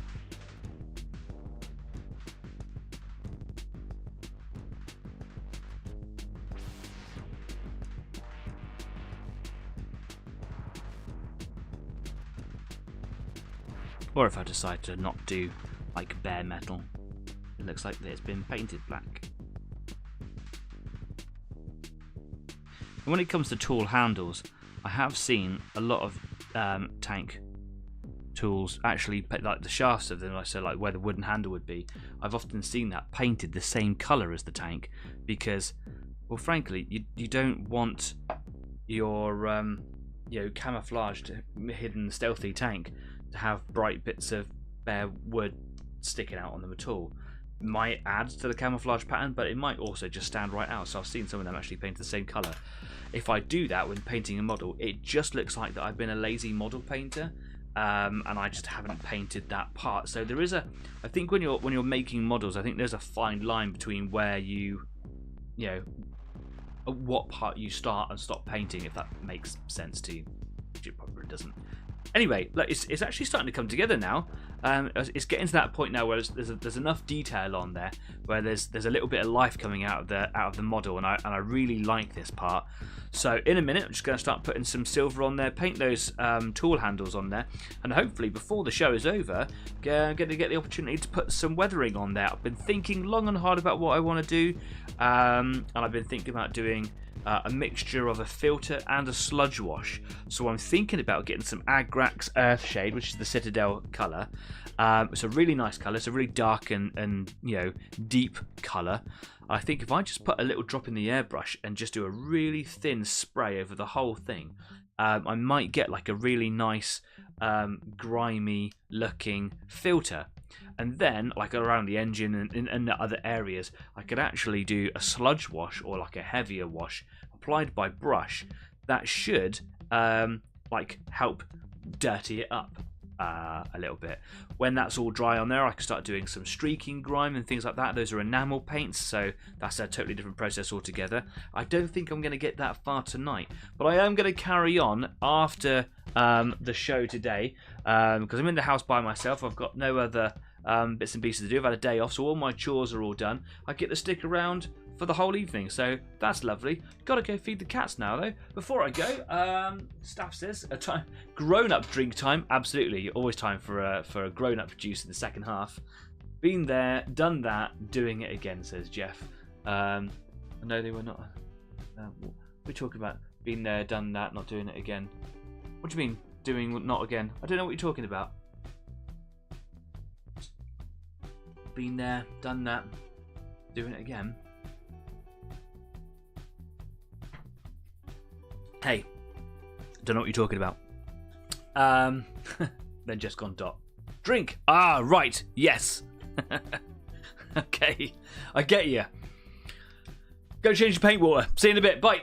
Or if I decide to not do like bare metal, it looks like it's been painted black. And when it comes to tool handles, I have seen a lot of tank tools actually, like the shafts of them, so like where the wooden handle would be, I've often seen that painted the same colour as the tank, because, well, frankly, you don't want your camouflaged, hidden, stealthy tank to have bright bits of bare wood sticking out on them at all. Might add to the camouflage pattern, but it might also just stand right out. So I've seen some of them actually painted the same colour. If I do that when painting a model, it just looks like that I've been a lazy model painter, and I just haven't painted that part. So there is I think when you're making models, I think there's a fine line between where you know, what part you start and stop painting, if that makes sense to you. It probably doesn't. Anyway, look, it's actually starting to come together now. It's getting to that point now where there's enough detail on there where there's a little bit of life coming out of the model, and I really like this part. So in a minute, I'm just going to start putting some silver on there, paint those tool handles on there, and hopefully before the show is over, I'm going to get the opportunity to put some weathering on there. I've been thinking long and hard about what I want to do, and I've been thinking about doing a mixture of a filter and a sludge wash. So I'm thinking about getting some Agrax Earthshade, which is the Citadel colour. It's a really nice colour. It's a really dark and deep colour. I think if I just put a little drop in the airbrush and just do a really thin spray over the whole thing, I might get like a really nice grimy looking filter. And then, like around the engine and the other areas, I could actually do a sludge wash or like a heavier wash applied by brush that should like help dirty it up a little bit. When that's all dry on there, I can start doing some streaking grime and things like that. Those are enamel paints, so that's a totally different process altogether. I don't think I'm going to get that far tonight, but I am going to carry on after the show today, because I'm in the house by myself. I've got no other bits and pieces to do. I've had a day off, so all my chores are all done. I get to stick around for the whole evening, so that's lovely. Gotta go feed the cats now though. Before I go, staff says grown-up drink time. Absolutely, always time for a grown-up juice in the second half. Been there, done that, doing it again, says Jeff. No, they were not. We're talking about been there, done that, not doing it again. What do you mean doing not again? I don't know what you're talking about. Been there, done that, doing it again. Hey, don't know what you're talking about. Then just gone dot. Drink. Ah, right. Yes. Okay, I get you. Go change your paint water. See you in a bit. Bye.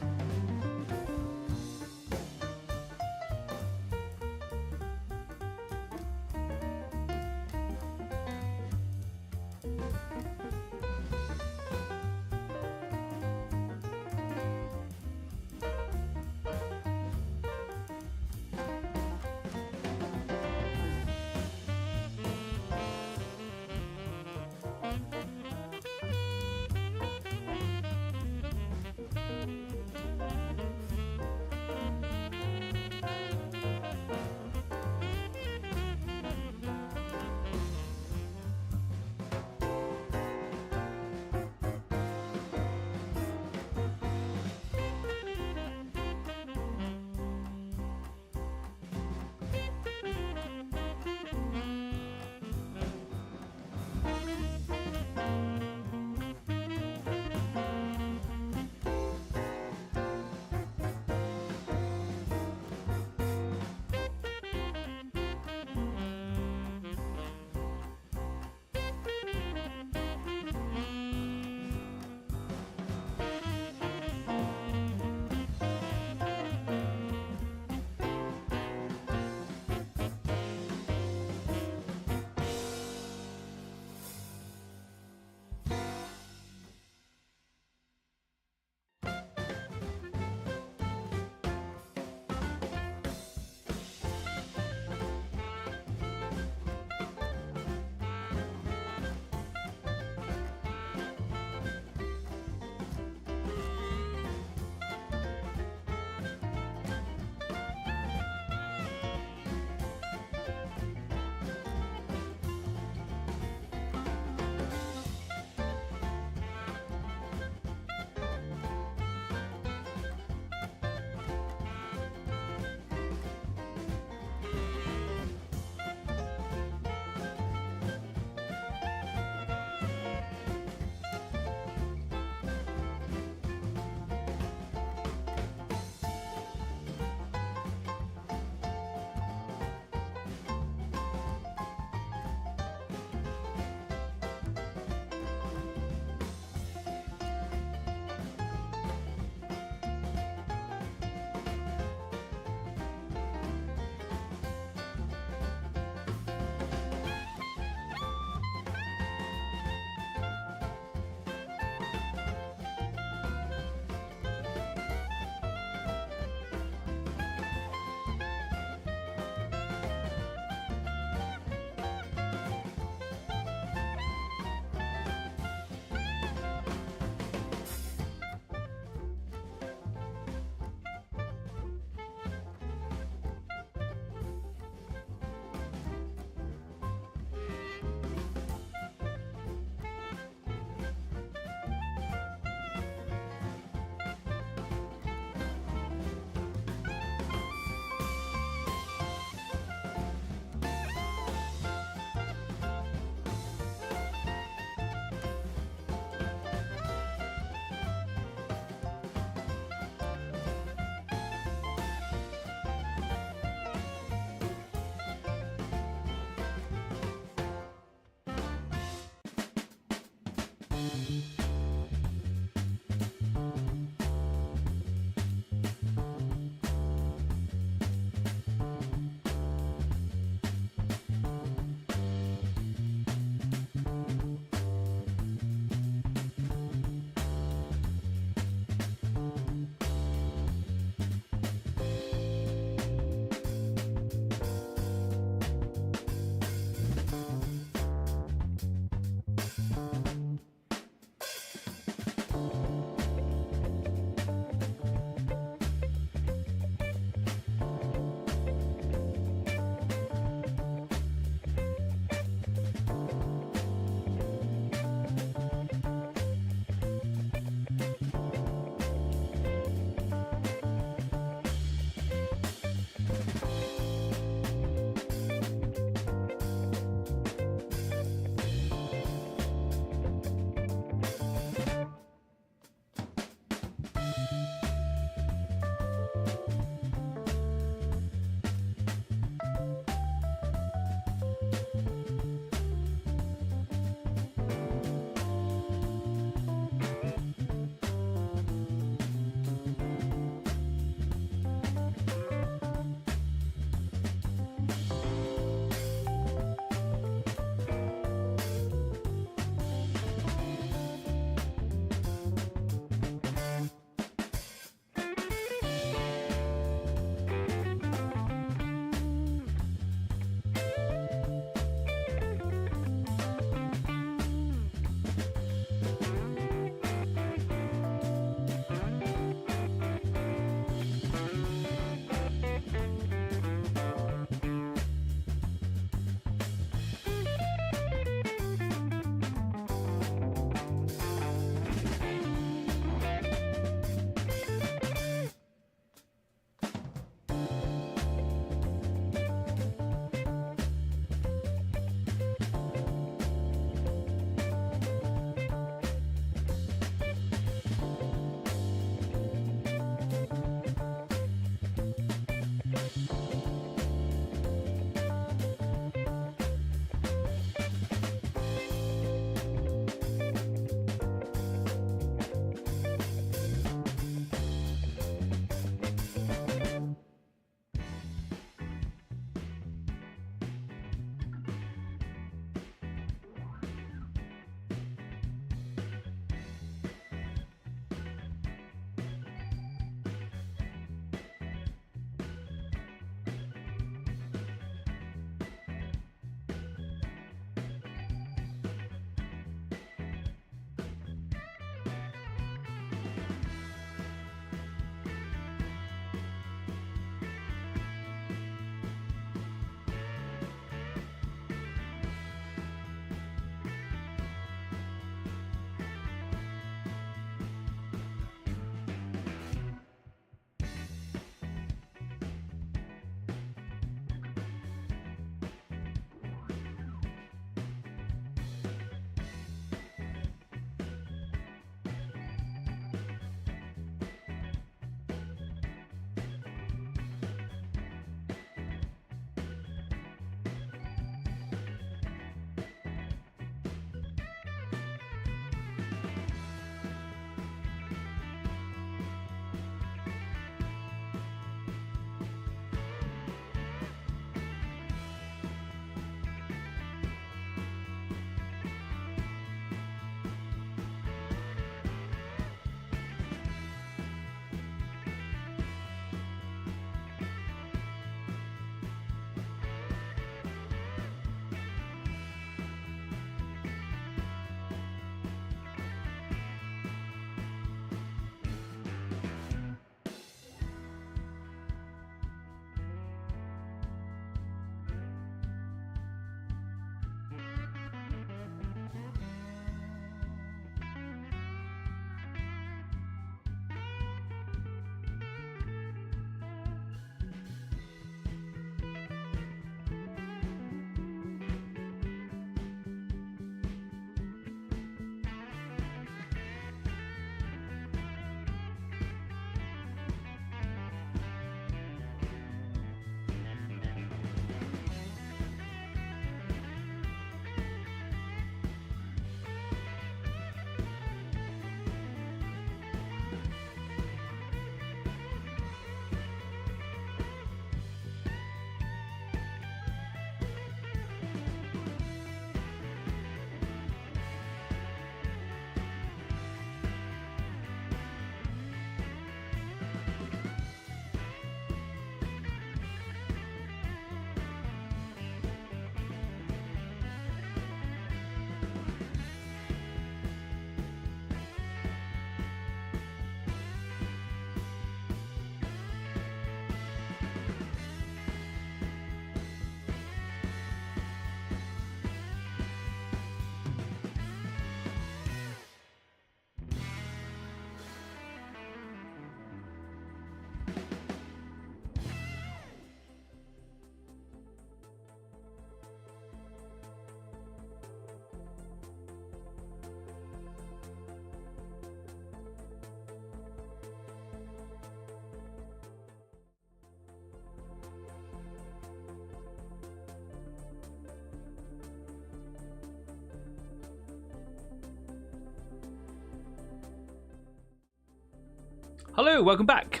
Hello, welcome back.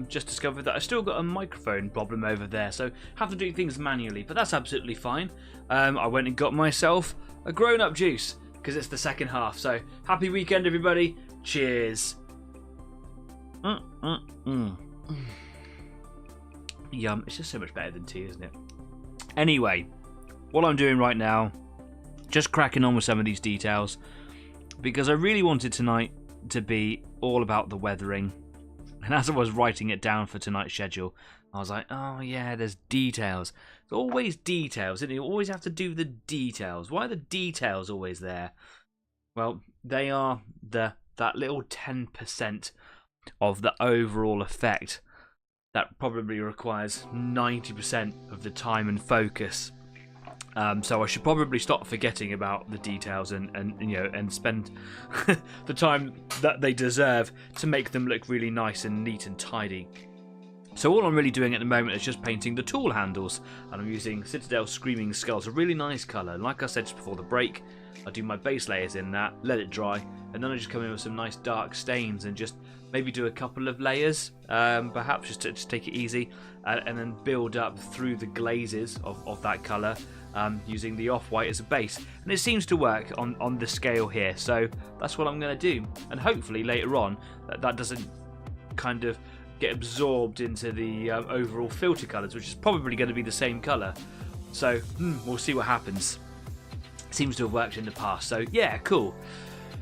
Just discovered that I still got a microphone problem over there, so have to do things manually, but that's absolutely fine. I went and got myself a grown-up juice, because it's the second half, so happy weekend, everybody. Cheers. Yum, it's just so much better than tea, isn't it? Anyway, what I'm doing right now, just cracking on with some of these details, because I really wanted tonight to be all about the weathering. And as I was writing it down for tonight's schedule, I was like, oh yeah, there's details. There's always details, isn't it? You always have to do the details. Why are the details always there? Well, they are that little 10% of the overall effect that probably requires 90% of the time and focus. So I should probably stop forgetting about the details and spend the time that they deserve to make them look really nice and neat and tidy. So all I'm really doing at the moment is just painting the tool handles, and I'm using Citadel Screaming Skulls, a really nice colour. And like I said just before the break, I do my base layers in that, let it dry, and then I just come in with some nice dark stains and just maybe do a couple of layers, perhaps just to take it easy, and then build up through the glazes of that colour. Using the off-white as a base, and it seems to work on the scale here, so that's what I'm going to do, and hopefully later on that doesn't kind of get absorbed into the overall filter colours, which is probably going to be the same colour, so we'll see what happens. Seems to have worked in the past, so yeah, cool.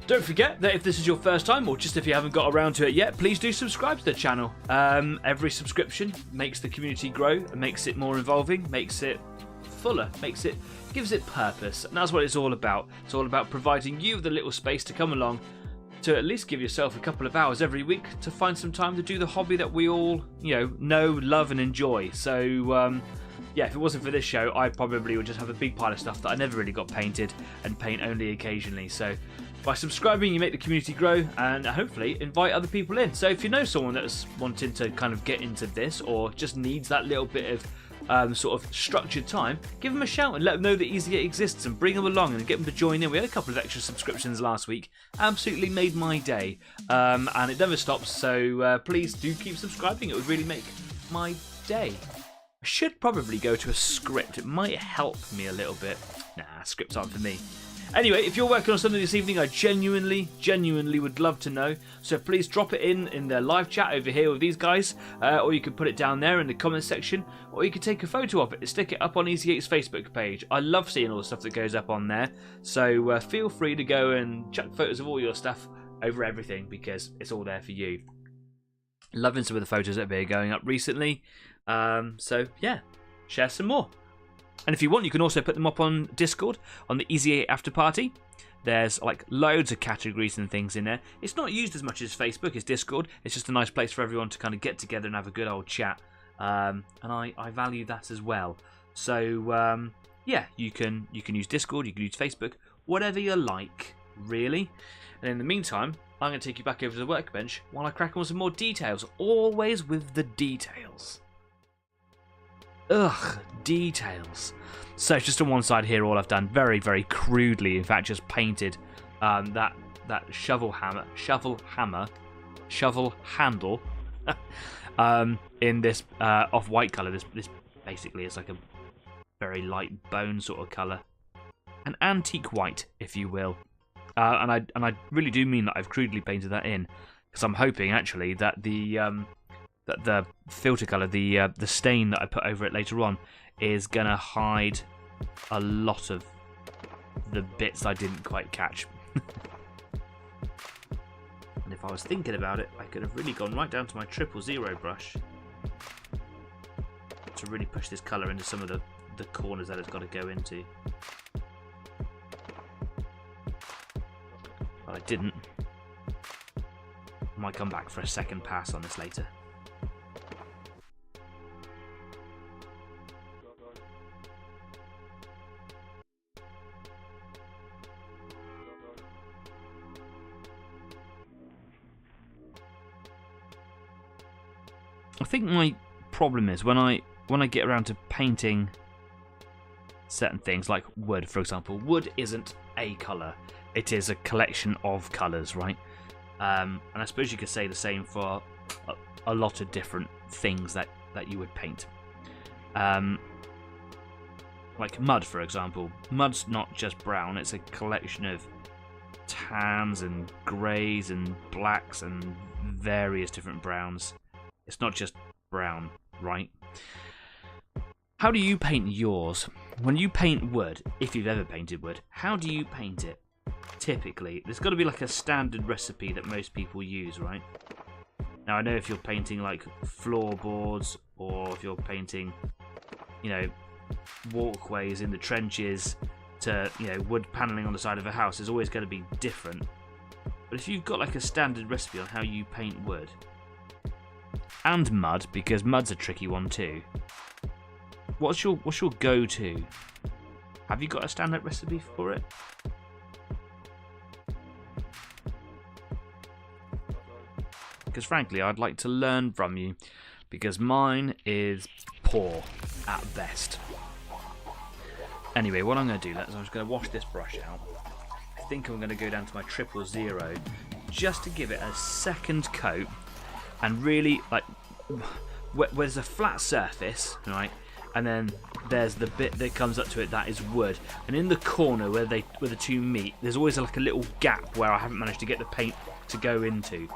Don't forget that if this is your first time, or just if you haven't got around to it yet, please do subscribe to the channel. Every subscription makes the community grow, makes it more involving, makes it fuller, gives it purpose, and that's what it's all about. It's all about providing you with a little space to come along to at least give yourself a couple of hours every week to find some time to do the hobby that we all know, love and enjoy. So yeah, if it wasn't for this show, I probably would just have a big pile of stuff that I never really got painted and paint only occasionally. So by subscribing, you make the community grow and hopefully invite other people in. So if you know someone that's wanting to kind of get into this, or just needs that little bit of sort of structured time, give them a shout and let them know that Easy8 exists and bring them along and get them to join in. We had a couple of extra subscriptions last week, absolutely made my day, and it never stops, so please do keep subscribing. It would really make my day. I should probably go to a script, it might help me a little bit. Nah, scripts aren't for me. Anyway, if you're working on something this evening, I genuinely would love to know. So please drop it in the live chat over here with these guys, or you can put it down there in the comments section, or you can take a photo of it and stick it up on Easy8's Facebook page. I love seeing all the stuff that goes up on there. So feel free to go and chuck photos of all your stuff over everything, because it's all there for you. Loving some of the photos that have been going up recently. So yeah, share some more. And if you want, you can also put them up on Discord, on the Easy8 After Party. There's like loads of categories and things in there. It's not used as much as Facebook, as Discord. It's just a nice place for everyone to kind of get together and have a good old chat. And I value that as well. So yeah, you can use Discord, you can use Facebook, whatever you like, really. And in the meantime, I'm going to take you back over to the workbench while I crack on some more details. Always with the details. Ugh, details. So just on one side here, all I've done very, very crudely, in fact, just painted that shovel handle in this off-white colour. This basically is like a very light bone sort of colour, an antique white, if you will. And I really do mean that I've crudely painted that in, because I'm hoping actually that the filter colour, the stain that I put over it later on, is gonna hide a lot of the bits I didn't quite catch. And if I was thinking about it, I could have really gone right down to my 000 brush to really push this colour into some of the corners that it's got to go into. But I didn't. I might come back for a second pass on this later. I think my problem is when I get around to painting certain things, like wood, for example. Wood isn't a colour; it is a collection of colours, right? And I suppose you could say the same for a lot of different things that you would paint. Like mud, for example. Mud's not just brown, it's a collection of tans and greys and blacks and various different browns. It's not just brown, right? How do you paint yours? When you paint wood, if you've ever painted wood, how do you paint it? Typically, there's got to be like a standard recipe that most people use, right? Now, I know if you're painting like floorboards, or if you're painting, you know, walkways in the trenches to, you know, wood paneling on the side of a house, is always going to be different. But if you've got like a standard recipe on how you paint wood and mud, because mud's a tricky one too, what's your go-to? Have you got a standard recipe for it? Because frankly, I'd like to learn from you, because mine is poor at best. Anyway, what I'm going to do is I'm just going to wash this brush out. I think I'm going to go down to my 000 just to give it a second coat, and really, like, where there's a flat surface, right, and then there's the bit that comes up to it that is wood, and in the corner where the two meet, there's always like a little gap where I haven't managed to get the paint to go into.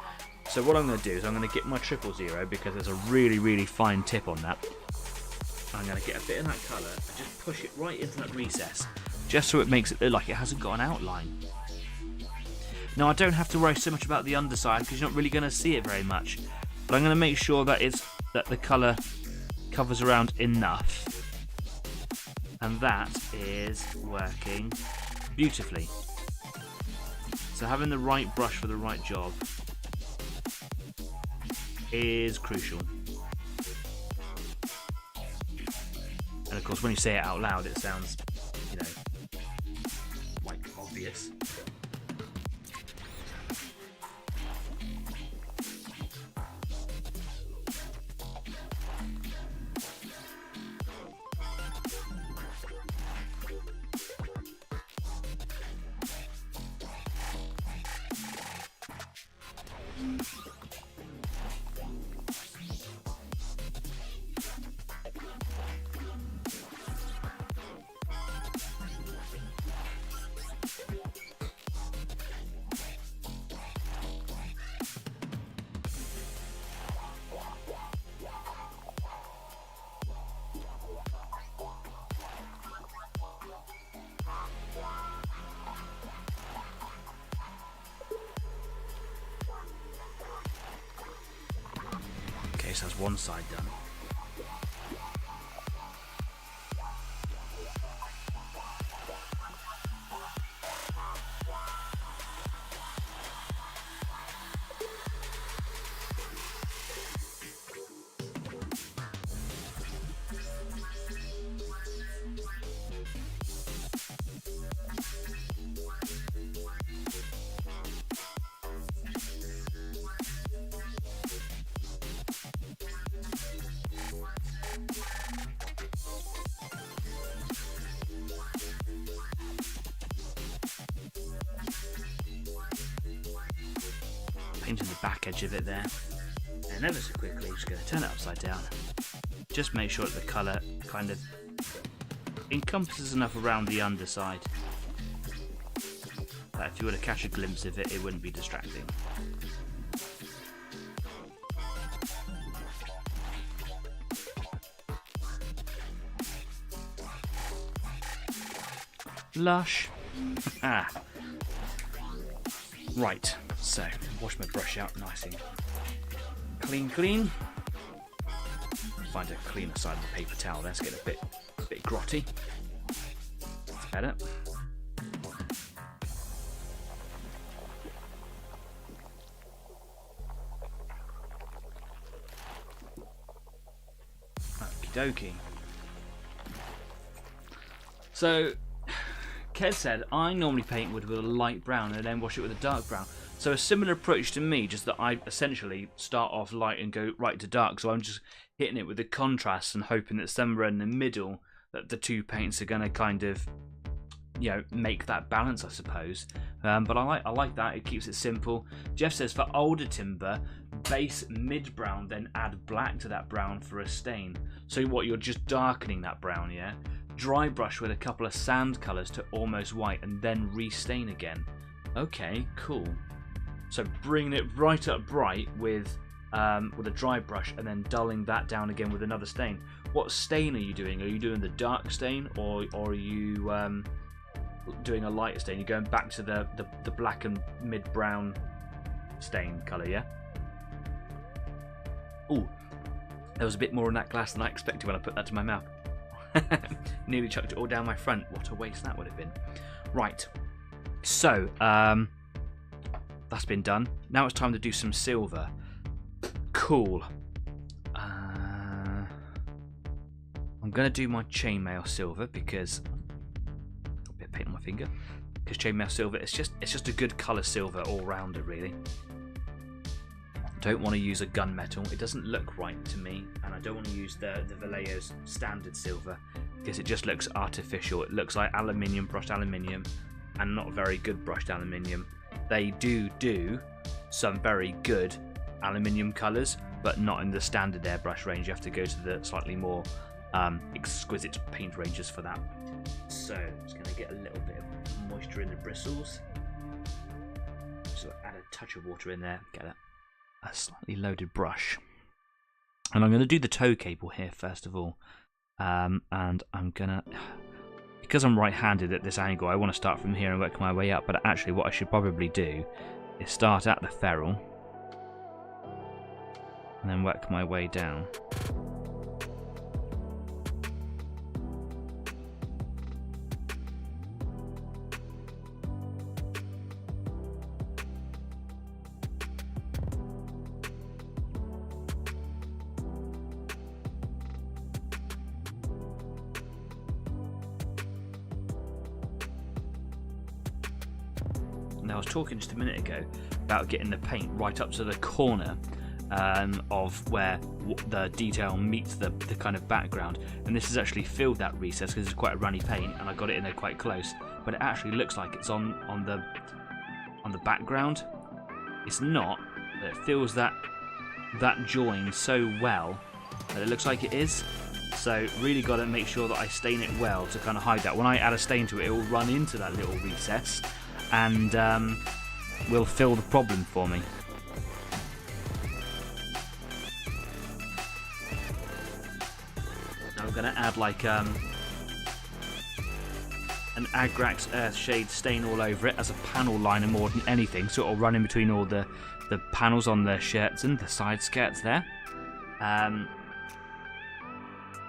So what I'm going to do is I'm going to get my 000, because there's a really, really fine tip on that. I'm going to get a bit of that colour and just push it right into that recess, just so it makes it look like it hasn't got an outline. Now, I don't have to worry so much about the underside, because you're not really going to see it very much, but I'm going to make sure that the colour covers around enough, and that is working beautifully. So having the right brush for the right job is crucial. And of course, when you say it out loud, it sounds, you know, like obvious. So that's one side done. Painting the back edge of it there, and ever so quickly just going to turn it upside down. Just make sure that the colour kind of encompasses enough around the underside that if you were to catch a glimpse of it, it wouldn't be distracting. Lush. Right, so wash my brush out nice and clean. Find a cleaner side of the paper towel. Let's get a bit grotty. That's better. Okie dokie. So, Kez said, I normally paint wood with a light brown and then wash it with a dark brown. So a similar approach to me, just that I essentially start off light and go right to dark. So I'm just hitting it with the contrast and hoping that somewhere in the middle that the two paints are going to kind of, make that balance, I suppose. But I like that. It keeps it simple. Jeff says for older timber, base mid brown, then add black to that brown for a stain. So what, you're just darkening that brown, yeah? Dry brush with a couple of sand colours to almost white, and then restain again. Okay, cool. So bringing it right up bright with a dry brush, and then dulling that down again with another stain. What stain are you doing? Are you doing the dark stain, or are you doing a light stain? You're going back to the black and mid brown stain colour, yeah? Ooh, there was a bit more in that glass than I expected when I put that to my mouth. Nearly chucked it all down my front. What a waste that would have been. Right, so that's been done. Now it's time to do some silver. Cool. I'm going to do my chainmail silver because a bit of paint on my finger. Because chainmail silver, it's just a good colour silver all rounder, really. Don't want to use a gunmetal. It doesn't look right to me, and I don't want to use the Vallejo's standard silver because it just looks artificial. It looks like aluminium, brushed aluminium, and not very good brushed aluminium. They do some very good aluminium colours, but not in the standard airbrush range. You have to go to the slightly more exquisite paint ranges for that. So I'm just going to get a little bit of moisture in the bristles. So add a touch of water in there. Get a slightly loaded brush, and I'm going to do the tow cable here first of all. And I'm gonna, because I'm right-handed at this angle, I want to start from here and work my way up. But actually, what I should probably do is start at the ferrule and then work my way down. Now, I was talking just a minute ago about getting the paint right up to the corner of where the detail meets the kind of background, and this has actually filled that recess because it's quite a runny paint, and I got it in there quite close. But it actually looks like it's on the background. It's not, but it fills that join so well that it looks like it is. So really got to make sure that I stain it well to kind of hide that. When I add a stain to it, it will run into that little recess and will fill the problem for me. Now I'm going to add like an Agrax Earthshade stain all over it as a panel liner more than anything, so it'll run in between all the panels on the shirts and the side skirts there.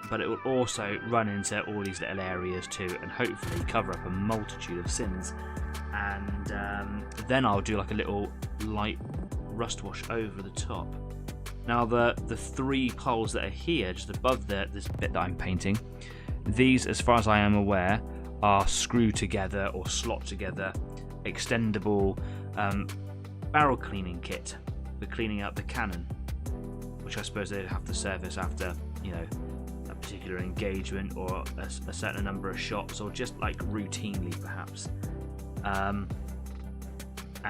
But it will also run into all these little areas too, and hopefully cover up a multitude of sins. And then I'll do like a little light rust wash over the top. Now the three poles that are here, just above this bit that I'm painting, these, as far as I am aware, are screw together or slot together extendable barrel cleaning kit for cleaning out the cannon, which I suppose they'd have to service after, a particular engagement or a certain number of shots, or just like routinely perhaps. And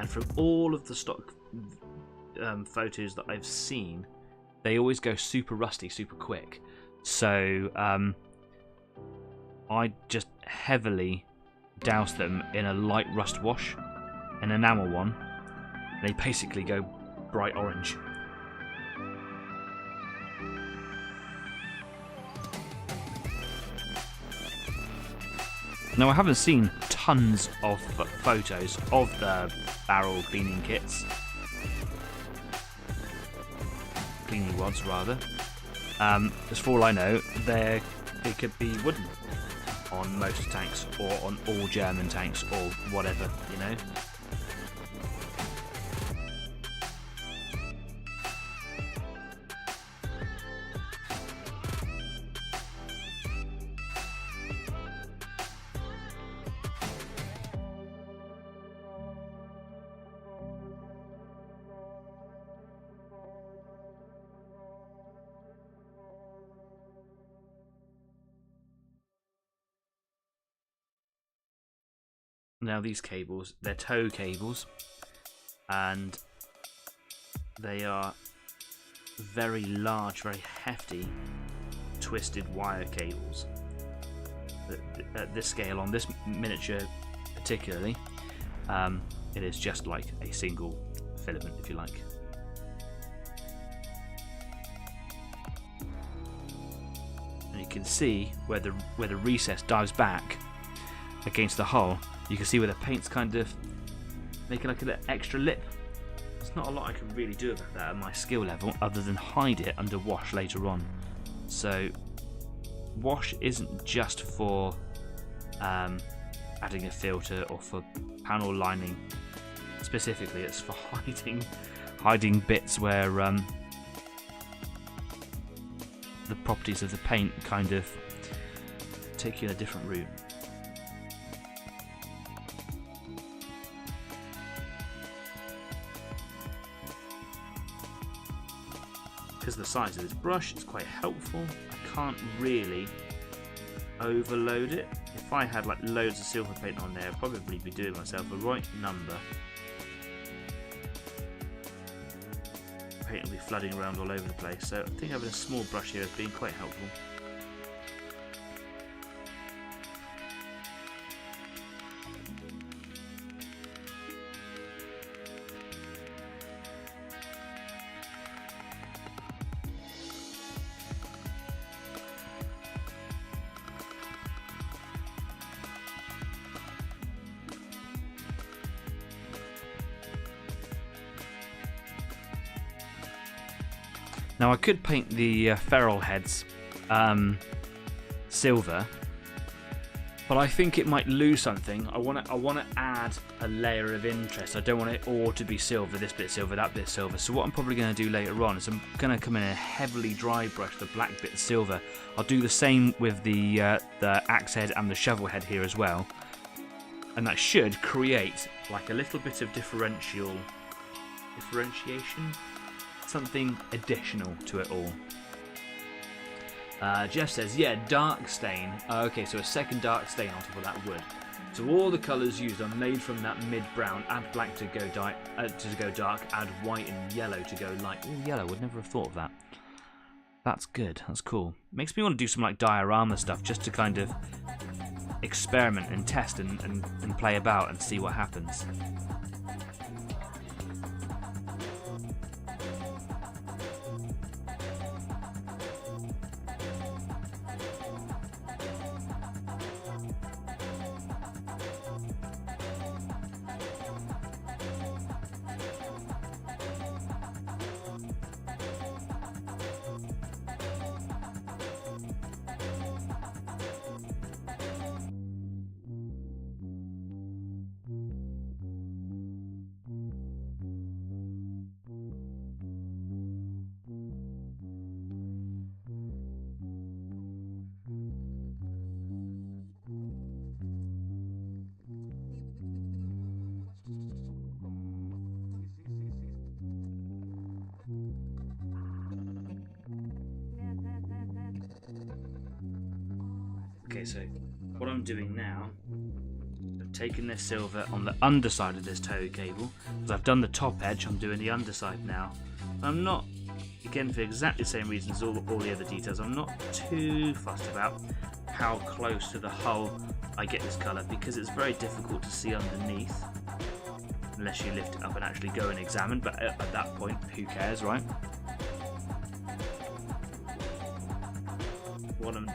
from all of the stock photos that I've seen, they always go super rusty super quick. So I just heavily douse them in a light rust wash, an enamel one. They basically go bright orange. Now, I haven't seen tons of photos of the barrel cleaning kits, cleaning rods rather. As for all I know, they could be wooden on most tanks, or on all German tanks, or whatever, Now these cables, they're tow cables, and they are very large, very hefty, twisted wire cables. At this scale, on this miniature particularly, it is just like a single filament, if you like. And you can see where the recess dives back against the hull. You can see where the paint's kind of making like an extra lip. There's not a lot I can really do about that at my skill level, other than hide it under wash later on. So wash isn't just for adding a filter or for panel lining specifically. It's for hiding bits where the properties of the paint kind of take you in a different route. Because of the size of this brush, it's quite helpful. I can't really overload it. If I had like loads of silver paint on there, I'd probably be doing myself a right number. Paint will be flooding around all over the place, so I think having a small brush here has been quite helpful. Now I could paint the ferrule heads silver, but I think it might lose something. I want to add a layer of interest. I don't want it all to be silver, this bit silver, that bit silver. So what I'm probably going to do later on is I'm going to come in and heavily dry brush the black bit silver. I'll do the same with the axe head and the shovel head here as well, and that should create like a little bit of differentiation. Something additional to it all. Jeff says, yeah, dark stain. Okay, so a second dark stain on top of that wood. So all the colours used are made from that mid-brown. Add black to go dark. Add white and yellow to go light. Oh, yellow. Would never have thought of that. That's good. That's cool. Makes me want to do some like diorama stuff just to kind of experiment and test and play about and see what happens. Okay, so what I'm doing now, I'm taking this silver on the underside of this tow cable, because I've done the top edge, I'm doing the underside now. I'm not, again for exactly the same reasons as all the other details, I'm not too fussed about how close to the hull I get this colour, because it's very difficult to see underneath, unless you lift it up and actually go and examine, but at that point, who cares, right? What I'm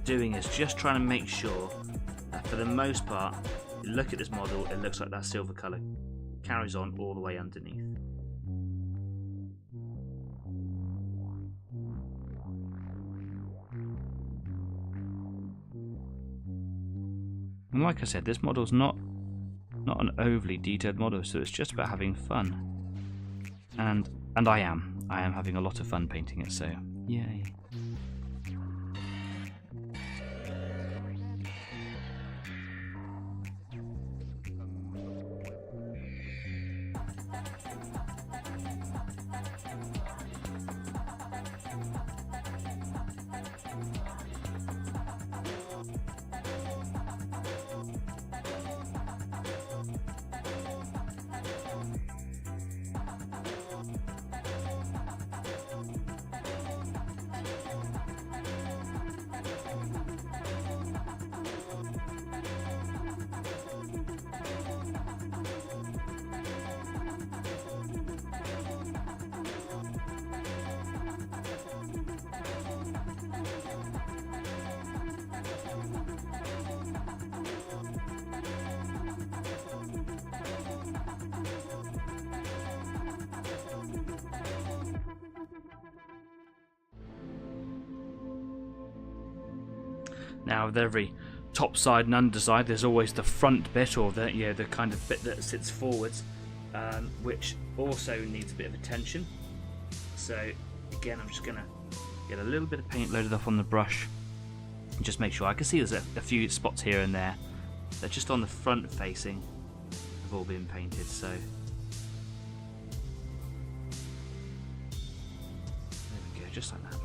doing is just trying to make sure that for the most part, you look at this model, it looks like that silver colour carries on all the way underneath. And like I said, this model's not an overly detailed model, so it's just about having fun. And I am having a lot of fun painting it, so yay. Now with every top side and underside, there's always the front bit, or the the kind of bit that sits forwards, which also needs a bit of attention. So again, I'm just gonna get a little bit of paint loaded up on the brush and just make sure. I can see there's a few spots here and there that just on the front facing have all been painted. So there we go, just like that.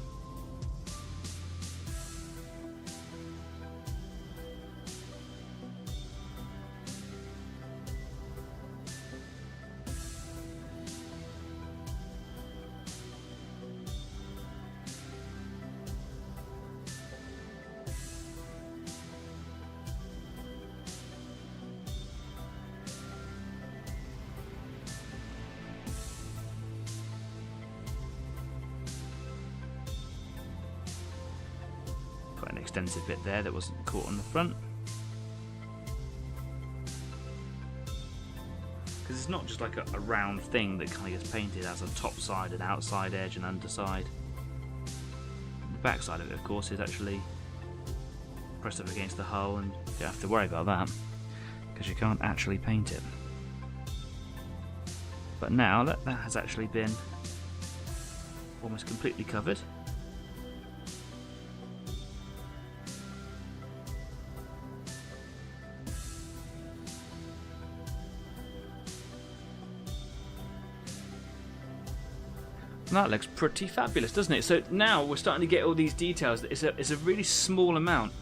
An extensive bit there that wasn't caught on the front, because it's not just like a round thing that kind of gets painted. As a top side and outside edge and underside. The back side of it, of course, is actually pressed up against the hull, and you don't have to worry about that because you can't actually paint it. But now that has actually been almost completely covered, that looks pretty fabulous, doesn't it? So now we're starting to get all these details. It's a really small amount.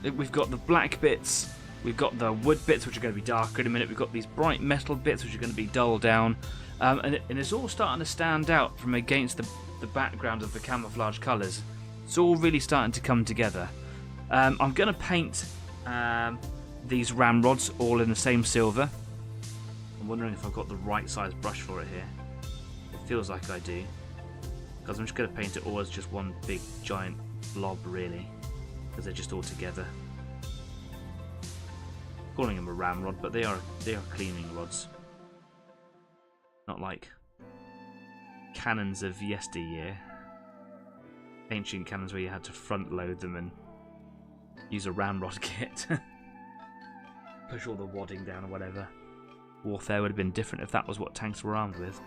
We've got the black bits, we've got the wood bits, which are going to be darker in a minute. We've got these bright metal bits, which are going to be dulled down, and it's all starting to stand out from against the background of the camouflage colours. It's all really starting to come together. I'm going to paint these ramrods all in the same silver. I'm wondering if I've got the right size brush for it here. Feels like I do, because I'm just going to paint it all as just one big giant blob, really, because they're just all together. Calling them a ramrod, but they are cleaning rods, not like cannons of yesteryear, ancient cannons where you had to front load them and use a ramrod kit, push all the wadding down or whatever. Warfare would have been different if that was what tanks were armed with.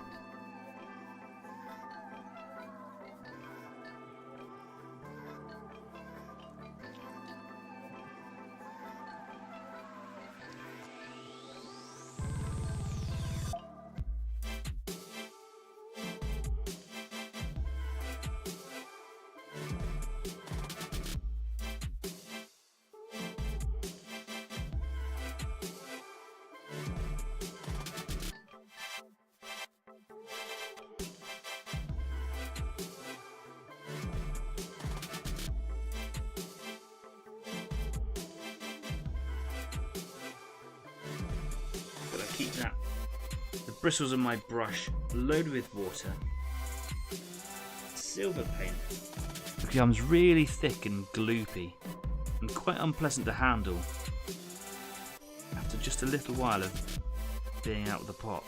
Keep the bristles of my brush loaded with water. Silver paint becomes really thick and gloopy and quite unpleasant to handle after just a little while of being out of the pot.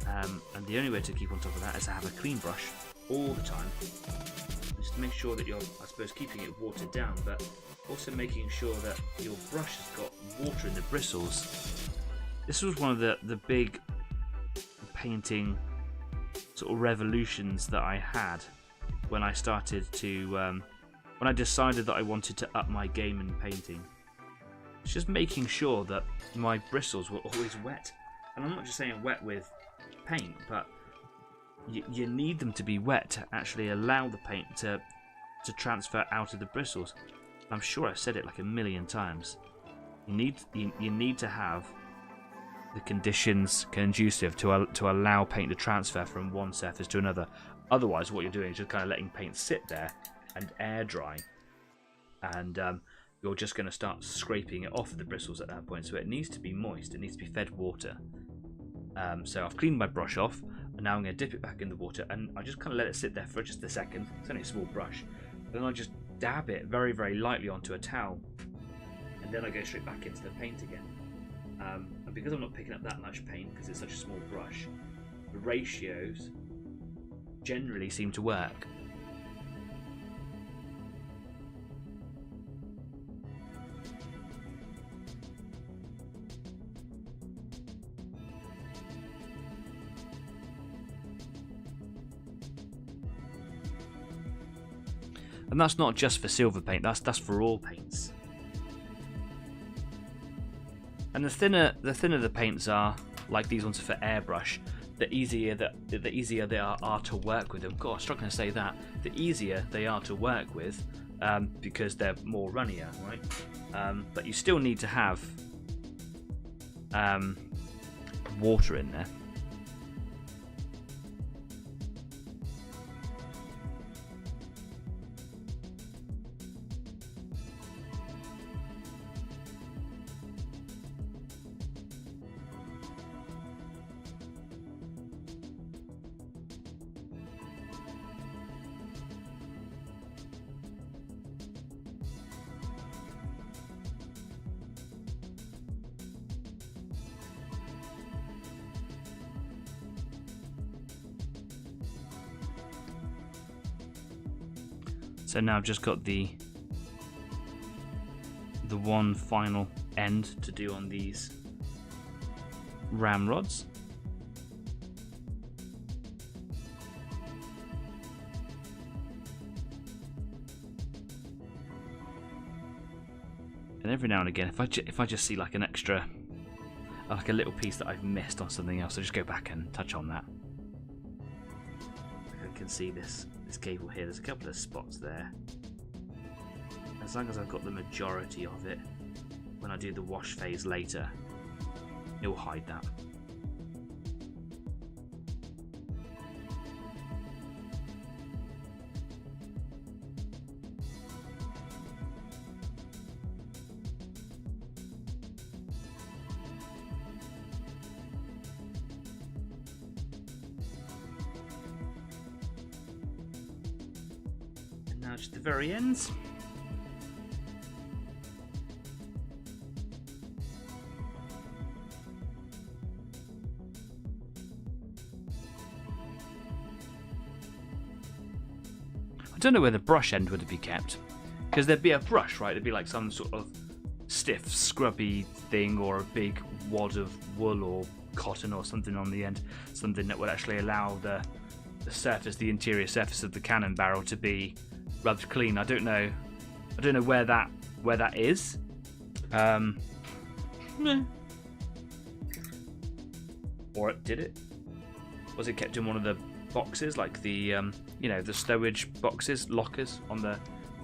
And the only way to keep on top of that is to have a clean brush all the time, just to make sure that you're, I suppose, keeping it watered down, but also making sure that your brush has got water in the bristles. This was one of the big painting sort of revolutions that I had when I started to, when I decided that I wanted to up my game in painting. It's just making sure that my bristles were always wet. And I'm not just saying wet with paint, but you need them to be wet to actually allow the paint to transfer out of the bristles. I'm sure I've said it like a million times. You need to have the conditions conducive to allow paint to transfer from one surface to another. Otherwise, what you're doing is just kind of letting paint sit there and air dry, and you're just going to start scraping it off of the bristles at that point. So it needs to be moist, it needs to be fed water. So I've cleaned my brush off, and now I'm going to dip it back in the water, and I just kind of let it sit there for just a second. It's only a small brush. Then I just dab it very, very lightly onto a towel, and then I go straight back into the paint again. And because I'm not picking up that much paint, because it's such a small brush, the ratios generally seem to work. And that's not just for silver paint, that's for all paints. And the thinner the paints are, like these ones are for airbrush, the easier they are to work with them. God, I was struggling to say that. The easier they are to work with, because they're more runnier, right? But you still need to have water in there. So now I've just got the one final end to do on these ramrods. And every now and again, if I just see like an extra, like a little piece that I've missed on something else, I just go back and touch on that. I can see this cable here. There's a couple of spots there. As long as I've got the majority of it, when I do the wash phase later, it will hide that. Now just the very ends. I don't know where the brush end would be kept, because there'd be a brush, right? There'd be like some sort of stiff, scrubby thing, or a big wad of wool or cotton or something on the end, something that would actually allow the surface, the interior surface of the cannon barrel to be rubbed clean. I don't know where that is. Or did it? Was it kept in one of the boxes, like the the stowage boxes, lockers on the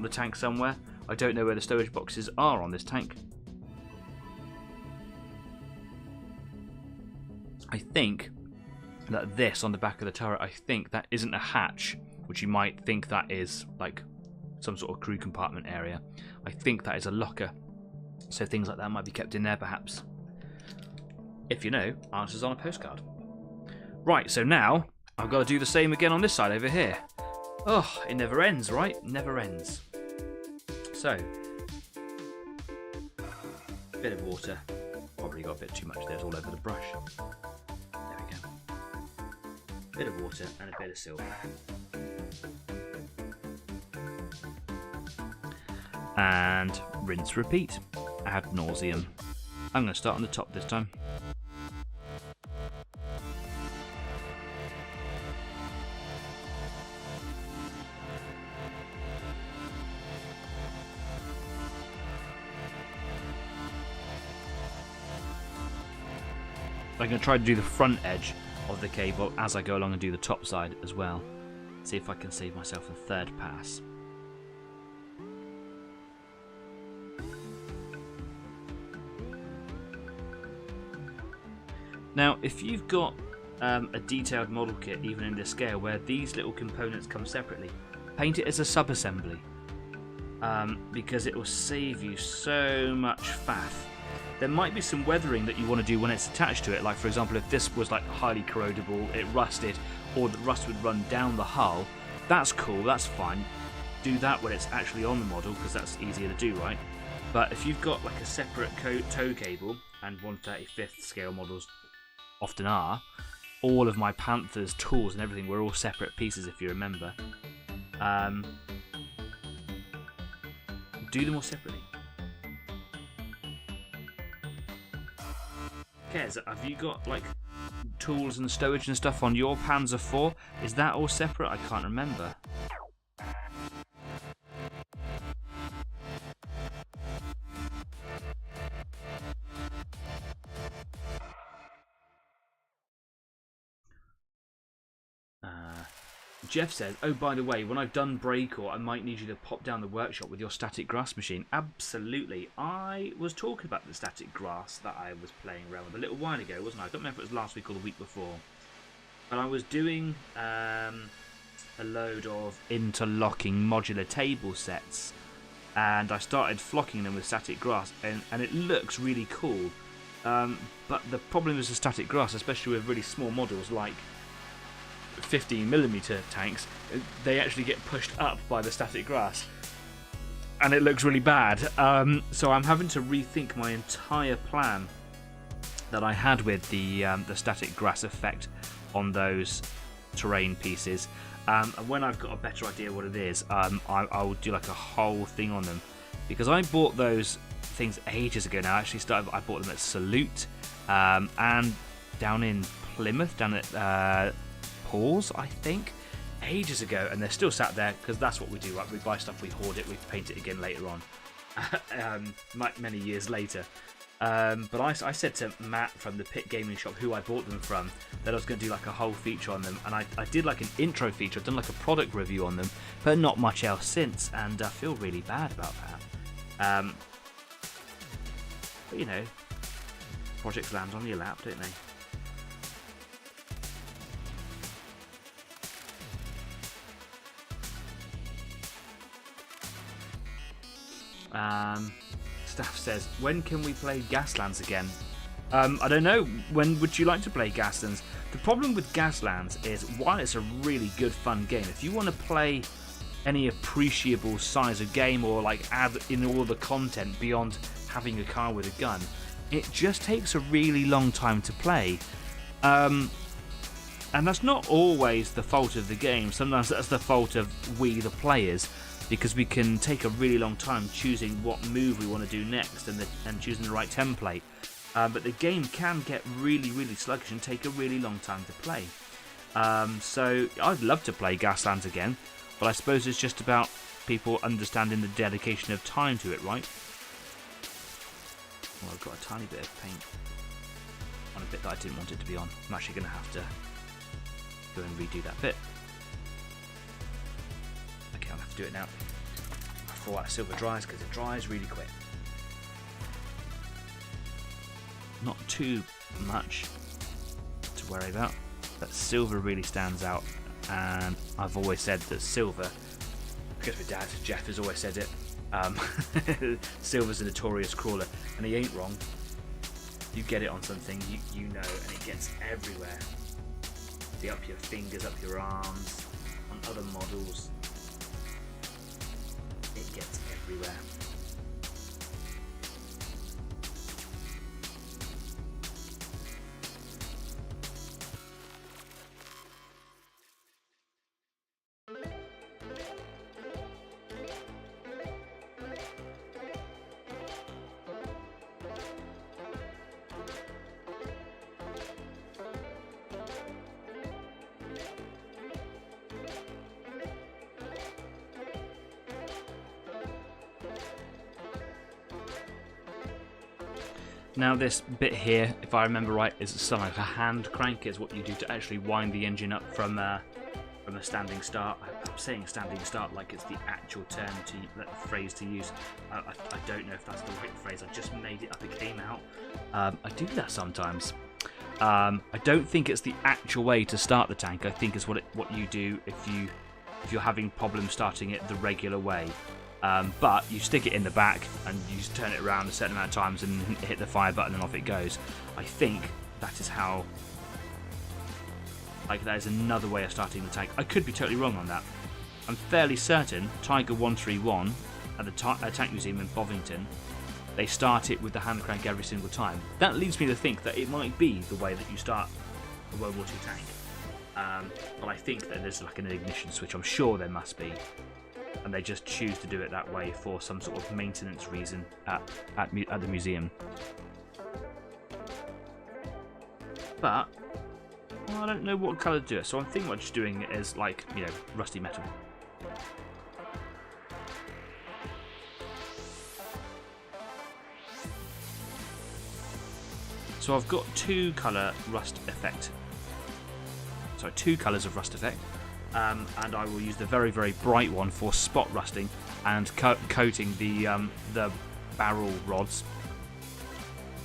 tank somewhere? I don't know where the stowage boxes are on this tank. I think that this on the back of the turret, I think that isn't a hatch, which you might think that is like some sort of crew compartment area. I think that is a locker, so things like that might be kept in there perhaps. If you know, answers on a postcard. Right, so now I've got to do the same again on this side over here. Oh, it never ends, right? Never ends. So, bit of water. Probably got a bit too much there, it's all over the brush. There we go. Bit of water and a bit of silver. And rinse, repeat, ad nauseum. I'm going to start on the top this time. I'm going to try to do the front edge of the cable as I go along and do the top side as well. See if I can save myself a third pass. Now, if you've got a detailed model kit, even in this scale, where these little components come separately, paint it as a sub-assembly, because it will save you so much faff. There might be some weathering that you want to do when it's attached to it, like for example if this was like highly corrodable, it rusted, or the rust would run down the hull. That's cool, that's fine. Do that when it's actually on the model, because that's easier to do, right? But if you've got like a separate tow cable, and 1/35th scale models often are, all of my Panthers tools and everything were all separate pieces, if you remember. Do them all separately. Kez, have you got like tools and stowage and stuff on your Panzer IV? Is that all separate? I can't remember. Jeff says, oh, by the way, when I've done Breakout, I might need you to pop down the workshop with your static grass machine. Absolutely. I was talking about the static grass that I was playing around with a little while ago, wasn't I? I don't remember if it was last week or the week before. But I was doing a load of interlocking modular table sets, and I started flocking them with static grass, and it looks really cool. But the problem is the static grass, especially with really small models like 15mm tanks, they actually get pushed up by the static grass, and it looks really bad. So I'm having to rethink my entire plan that I had with the static grass effect on those terrain pieces. And when I've got a better idea what it is, I'll do like a whole thing on them, because I bought those things ages ago now. I bought them at Salute and down in Plymouth, down at Paws, I think, ages ago, and they're still sat there because that's what we do, right? We buy stuff, we hoard it, we paint it again later on, many years later. But I said to Matt from the Pit Gaming Shop, who I bought them from, that I was going to do like a whole feature on them, and I did like an intro feature. I've done like a product review on them, but not much else since, and I feel really bad about that. But you know, projects land on your lap, don't they? Staff says, when can we play Gaslands again? I don't know. When would you like to play Gaslands? The problem with Gaslands is, while it's a really good fun game, if you want to play any appreciable size of game, or like add in all the content beyond having a car with a gun, it just takes a really long time to play. And that's not always the fault of the game. Sometimes that's the fault of we, the players, because we can take a really long time choosing what move we want to do next and choosing the right template. But the game can get really, really sluggish and take a really long time to play. So I'd love to play Gaslands again, but I suppose it's just about people understanding the dedication of time to it, right? Well, I've got a tiny bit of paint on a bit that I didn't want it to be on. I'm actually going to have to go and redo that bit. Okay, I'll have to do it now before that silver dries, because it dries really quick. Not too much to worry about, but silver really stands out, and I've always said that silver, because my dad Jeff has always said it, silver's a notorious crawler, and he ain't wrong. You get it on something, you know, and it gets everywhere. See, up your fingers, up your arms, on other models. It gets everywhere. Now this bit here, if I remember right, is something like a hand crank, is what you do to actually wind the engine up from a standing start. I'm saying standing start like it's the actual term phrase to use. I don't know if that's the right phrase. I just made it up. It came out. I do that sometimes. I don't think it's the actual way to start the tank. I think it's what you do if you're having problems starting it the regular way. But you stick it in the back and you turn it around a certain amount of times and hit the fire button and off it goes. I think that is how, like, that is another way of starting the tank. I could be totally wrong on that. I'm fairly certain Tiger 131 at the Tank Museum in Bovington, they start it with the hand crank every single time. That leads me to think that it might be the way that you start a World War II tank. But I think that there's like an ignition switch. I'm sure there must be. And they just choose to do it that way for some sort of maintenance reason at the museum. But well, I don't know what colour to do it, so I'm thinking about just doing it as, like, you know, rusty metal. So I've got two colours of rust effect. and I will use the very, very bright one for spot rusting and coating the barrel rods.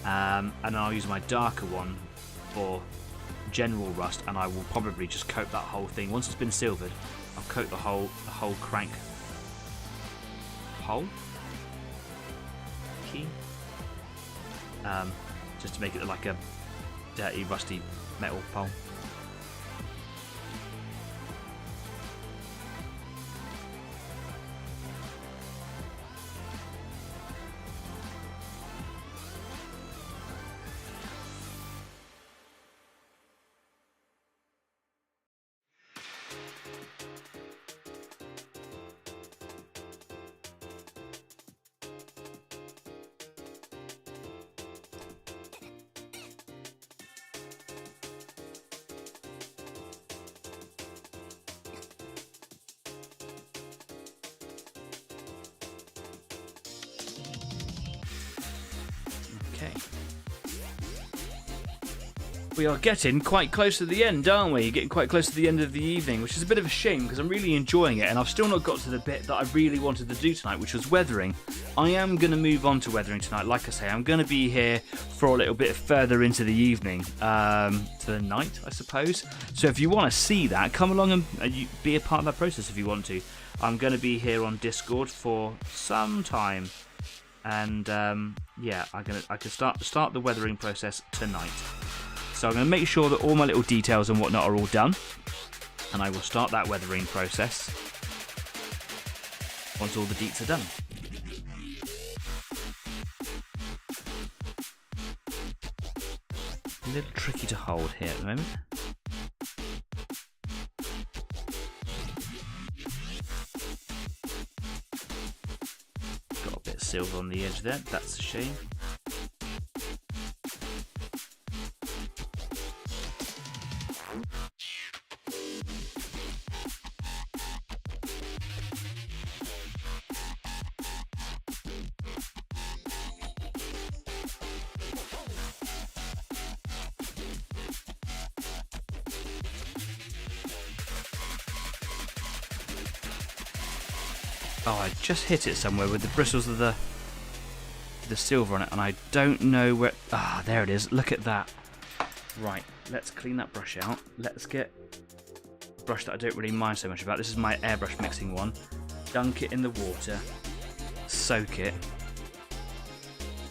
And I'll use my darker one for general rust, and I will probably just coat that whole thing. Once it's been silvered, I'll coat the whole crank hole key, just to make it look like a dirty, rusty metal pole. Okay. We are getting quite close to the end, aren't we? Getting quite close to the end of the evening, which is a bit of a shame because I'm really enjoying it, and I've still not got to the bit that I really wanted to do tonight, which was weathering. I am going to move on to weathering tonight. Like I say, I'm going to be here for a little bit further into the evening, to the night, I suppose. So if you want to see that, come along and be a part of that process if you want to. I'm going to be here on Discord for some time. And yeah, I can start the weathering process tonight. So I'm going to make sure that all my little details and whatnot are all done, and I will start that weathering process once all the deets are done. A little tricky to hold here at the moment. Got a bit of silver on the edge there, that's a shame. Oh, I just hit it somewhere with the bristles of the silver on it, and I don't know where. Ah, there it is. Look at that. Right, let's clean that brush out. Let's get a brush that I don't really mind so much about. This is my airbrush mixing one. Dunk it in the water. Soak it.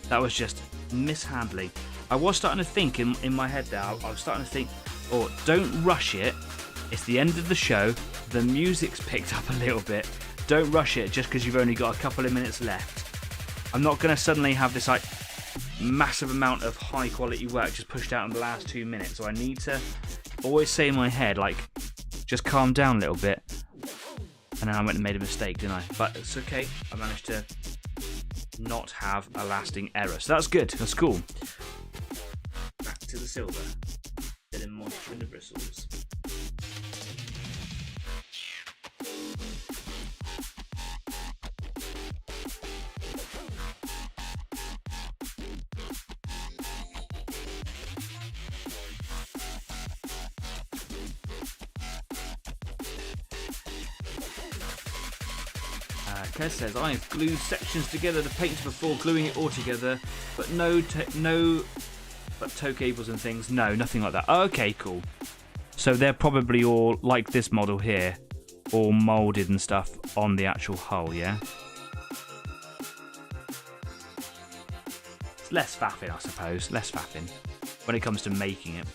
That was just mishandling. I was starting to think in my head there, I was starting to think, oh, don't rush it. It's the end of the show. The music's picked up a little bit. Don't rush it just because you've only got a couple of minutes left. I'm not going to suddenly have this like massive amount of high quality work just pushed out in the last 2 minutes. So I need to always say in my head, like, just calm down a little bit. And then I went and made a mistake, didn't I? But it's okay. I managed to not have a lasting error. So that's good. That's cool. Back to the silver. Getting moisture in the bristles. Kez says, I have glued sections together to paint before gluing it all together, but no toe cables and things. No, nothing like that. Okay, cool. So they're probably all, like this model here, all moulded and stuff on the actual hull, yeah? It's less faffing, I suppose. Less faffing when it comes to making it.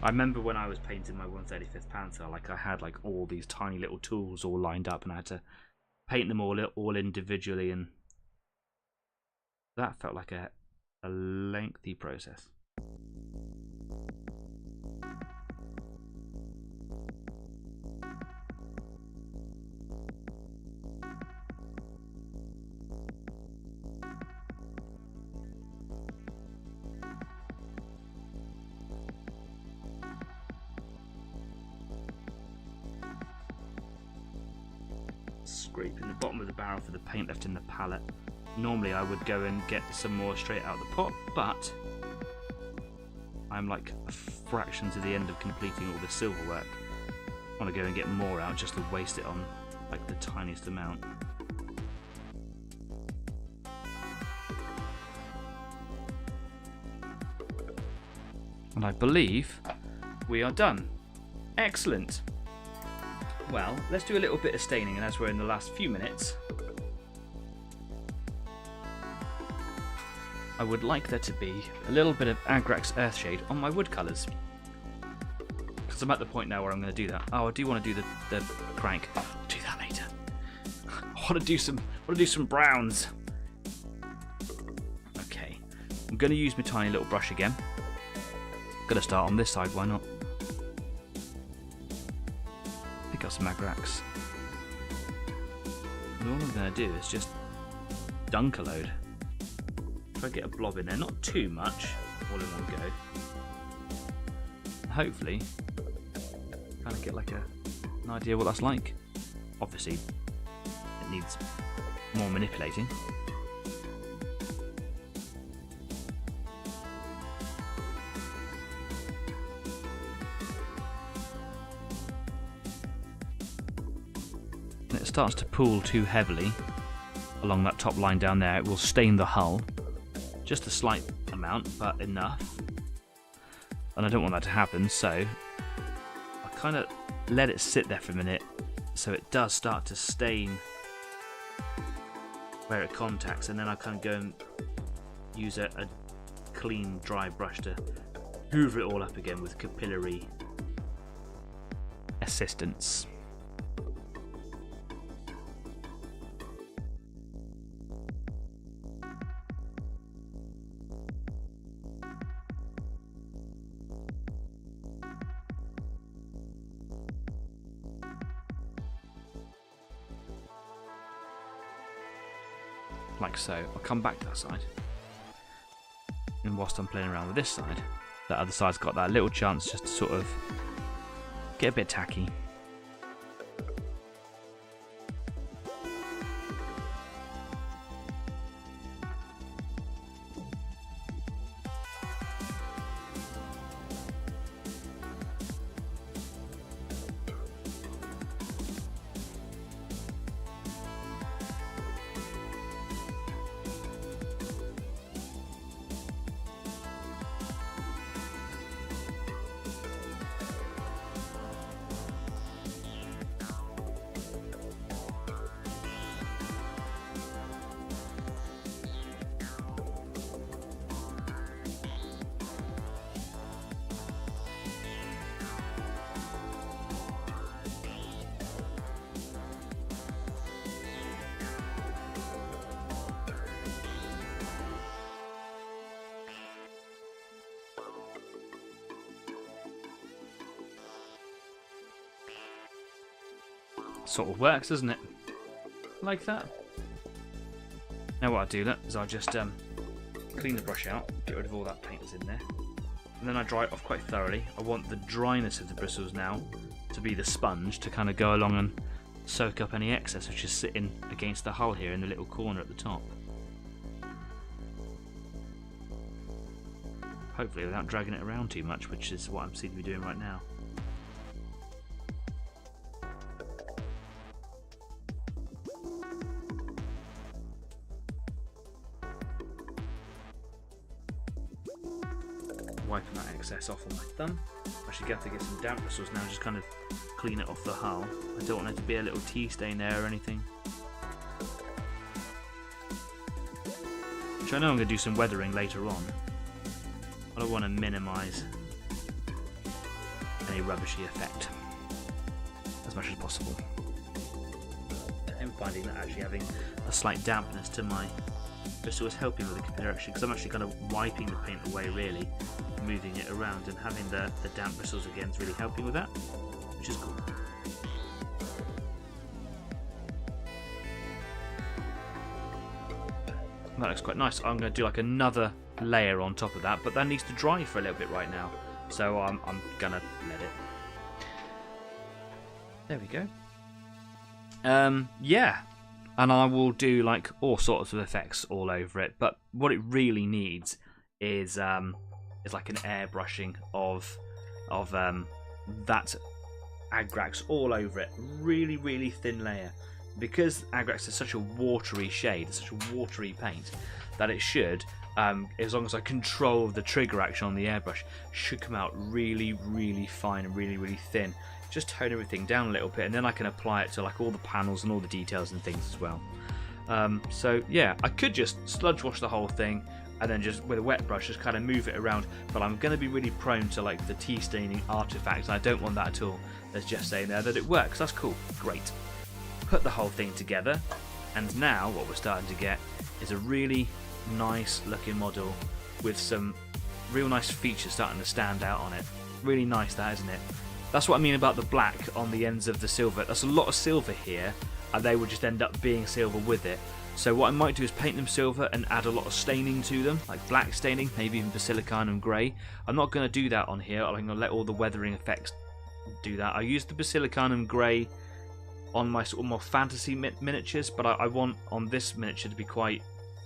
I remember when I was painting my 1/35 Panther, like I had like all these tiny little tools all lined up, and I had to paint them all individually, and that felt like a lengthy process. Scraping the bottom of the barrel for the paint left in the palette. Normally I would go and get some more straight out of the pot, but I'm like a fraction to the end of completing all the silver work. I want to go and get more out just to waste it on like the tiniest amount. And I believe we are done. Excellent. Well, let's do a little bit of staining, and as we're in the last few minutes, I would like there to be a little bit of Agrax Earthshade on my wood colours. Because I'm at the point now where I'm going to do that. Oh, I do want to do the crank. I'll do that later. I want to do some browns. Okay, I'm going to use my tiny little brush again. Going to start on this side. Why not? Pick up some Agrax. And all I'm going to do is just dunk a load. Try to get a blob in there, not too much, all in one go. Hopefully, kind of get like an idea what that's like. Obviously, it needs more manipulating. When it starts to pool too heavily along that top line down there, it will stain the hull. Just a slight amount, but enough. And I don't want that to happen, so I kind of let it sit there for a minute so it does start to stain where it contacts, and then I kind of go and use a clean, dry brush to hoover it all up again with capillary assistance. Like so. I'll come back to that side, and whilst I'm playing around with this side, that other side's got that little chance just to sort of get a bit tacky. Sort of works, doesn't it? Like that. Now what I do is I just clean the brush out, get rid of all that paint that's in there, and then I dry it off quite thoroughly. I want the dryness of the bristles now to be the sponge to kind of go along and soak up any excess which is sitting against the hull here in the little corner at the top. Hopefully without dragging it around too much, which is what I'm seeming to be doing right now. Wiping that excess off on my thumb. Actually have to get some damp bristles now, just kind of clean it off the hull. I don't want there to be a little tea stain there or anything. Which I know I'm going to do some weathering later on. But I want to minimise any rubbishy effect as much as possible. I'm finding that actually having a slight dampness to my bristle is helping with the capillary action, because I'm actually kind of wiping the paint away, really, moving it around, and having the damp bristles again is really helping with that, which is cool. That looks quite nice. I'm going to do like another layer on top of that, but that needs to dry for a little bit right now, so I'm going to let it. There we go. Yeah, and I will do like all sorts of effects all over it. But what it really needs is like an airbrushing of that Agrax all over it. Really, really thin layer. Because Agrax is such a watery shade, it's such a watery paint, that it should, as long as I control the trigger action on the airbrush, should come out really, really fine and really, really thin. Just tone everything down a little bit, and then I can apply it to like all the panels and all the details and things as well. So yeah, I could just sludge wash the whole thing and then just with a wet brush just kind of move it around, but I'm going to be really prone to like the tea staining artifacts. I don't want that at all. There's just saying there that it works. That's cool. Great. Put the whole thing together, and now what we're starting to get is a really nice looking model with some real nice features starting to stand out on it. Really nice, that, isn't it? That's what I mean about the black on the ends of the silver. That's a lot of silver here, and they would just end up being silver with it. So what I might do is paint them silver and add a lot of staining to them, like black staining, maybe even Basilicanum grey. I'm not going to do that on here. I'm going to let all the weathering effects do that. I use the Basilicanum grey on my sort of more fantasy miniatures, but I want on this miniature to be quite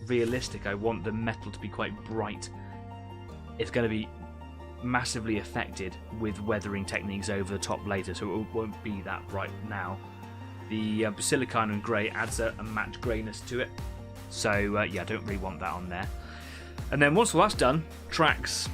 realistic. I want the metal to be quite bright. It's going to be massively affected with weathering techniques over the top later, so it won't be that bright now. The Basilicanum grey adds a matte greyness to it, so yeah, I don't really want that on there. And then once all that's done, tracks,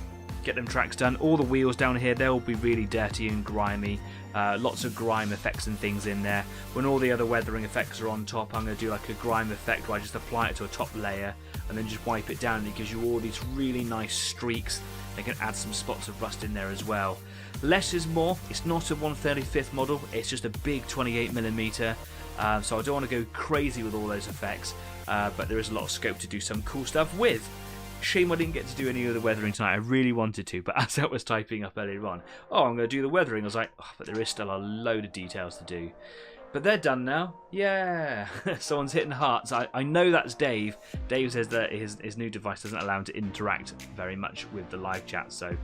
get them tracks done. All the wheels down here, they'll be really dirty and grimy. Lots of grime effects and things in there. When all the other weathering effects are on top, I'm going to do like a grime effect where I just apply it to a top layer and then just wipe it down, and it gives you all these really nice streaks. I can add some spots of rust in there as well. Less is more. It's not a 1/35th model, it's just a big 28mm, so I don't want to go crazy with all those effects, but there is a lot of scope to do some cool stuff with. Shame I didn't get to do any of the weathering tonight. I really wanted to, but as I was typing up earlier on, oh, I'm going to do the weathering, I was like, oh, but there is still a load of details to do. But they're done now. Yeah. Someone's hitting hearts. I know that's Dave. Dave says that his new device doesn't allow him to interact very much with the live chat. So,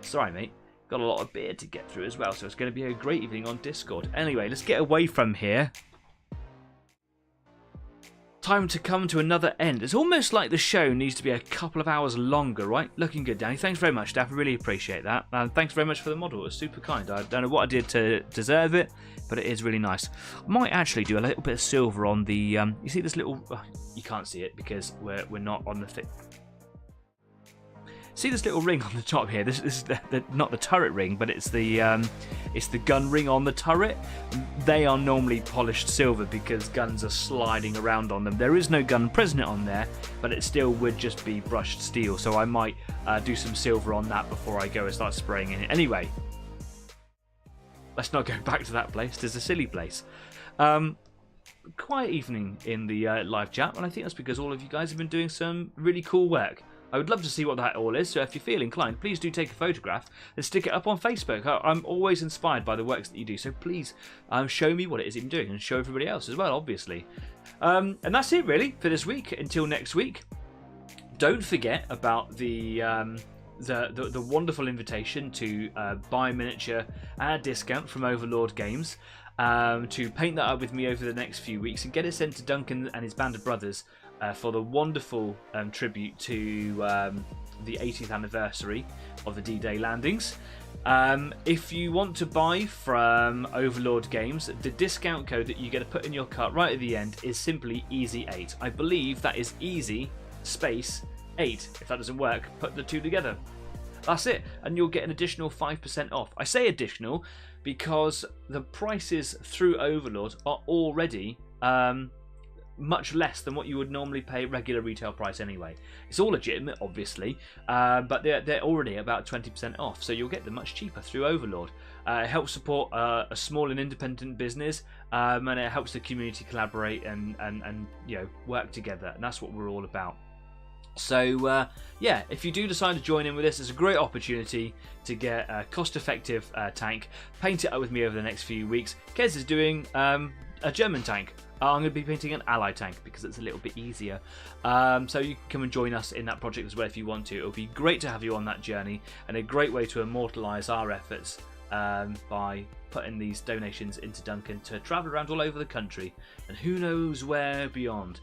sorry, mate. Got a lot of beer to get through as well. So it's going to be a great evening on Discord. Anyway, let's get away from here. Time to come to another end. It's almost like the show needs to be a couple of hours longer, right? Looking good, Danny. Thanks very much, Steph. I really appreciate that. And thanks very much for the model. It was super kind. I don't know what I did to deserve it, but it is really nice. I might actually do a little bit of silver on the... you see this little... you can't see it because we're not on the thing. See this little ring on the top here? This is not the turret ring, but it's the gun ring on the turret. They are normally polished silver because guns are sliding around on them. There is no gun present on there, but it still would just be brushed steel. So I might do some silver on that before I go and start spraying in it. Anyway, let's not go back to that place. It's a silly place. Quiet evening in the live chat, and I think that's because all of you guys have been doing some really cool work. I would love to see what that all is, so if you feel inclined, please do take a photograph and stick it up on Facebook. I'm always inspired by the works that you do, so please show me what it is you've been doing and show everybody else as well, obviously. And that's it, really, for this week. Until next week, don't forget about the wonderful invitation to buy a miniature at a discount from Overlord Games, to paint that up with me over the next few weeks and get it sent to Duncan and his band of brothers for the wonderful tribute to the 80th anniversary of the D-Day landings. If you want to buy from Overlord Games, the discount code that you get to put in your cart right at the end is simply EASY8. I believe that is easy space 8. If that doesn't work, put the two together. That's it, and you'll get an additional 5% off. I say additional because the prices through Overlord are already much less than what you would normally pay regular retail price anyway. It's all legitimate, obviously, but they're already about 20% off, so you'll get them much cheaper through Overlord. It helps support a small and independent business, and it helps the community collaborate and you know, work together, and that's what we're all about. So yeah, if you do decide to join in with this, it's a great opportunity to get a cost-effective tank. Paint it up with me over the next few weeks. Kez is doing a German tank. I'm going to be painting an ally tank because it's a little bit easier. So you can come and join us in that project as well if you want to. It'll be great to have you on that journey and a great way to immortalise our efforts by putting these donations into Duncan to travel around all over the country and who knows where beyond.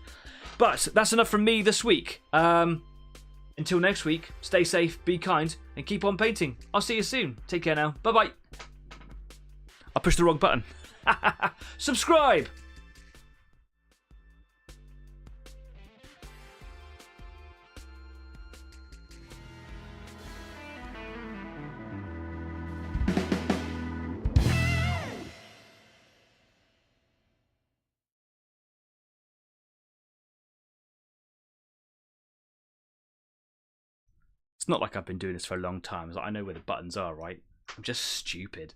But that's enough from me this week. Until next week, stay safe, be kind, and keep on painting. I'll see you soon. Take care now. Bye-bye. I pushed the wrong button. Subscribe! It's not like I've been doing this for a long time. I know where the buttons are, right? I'm just stupid.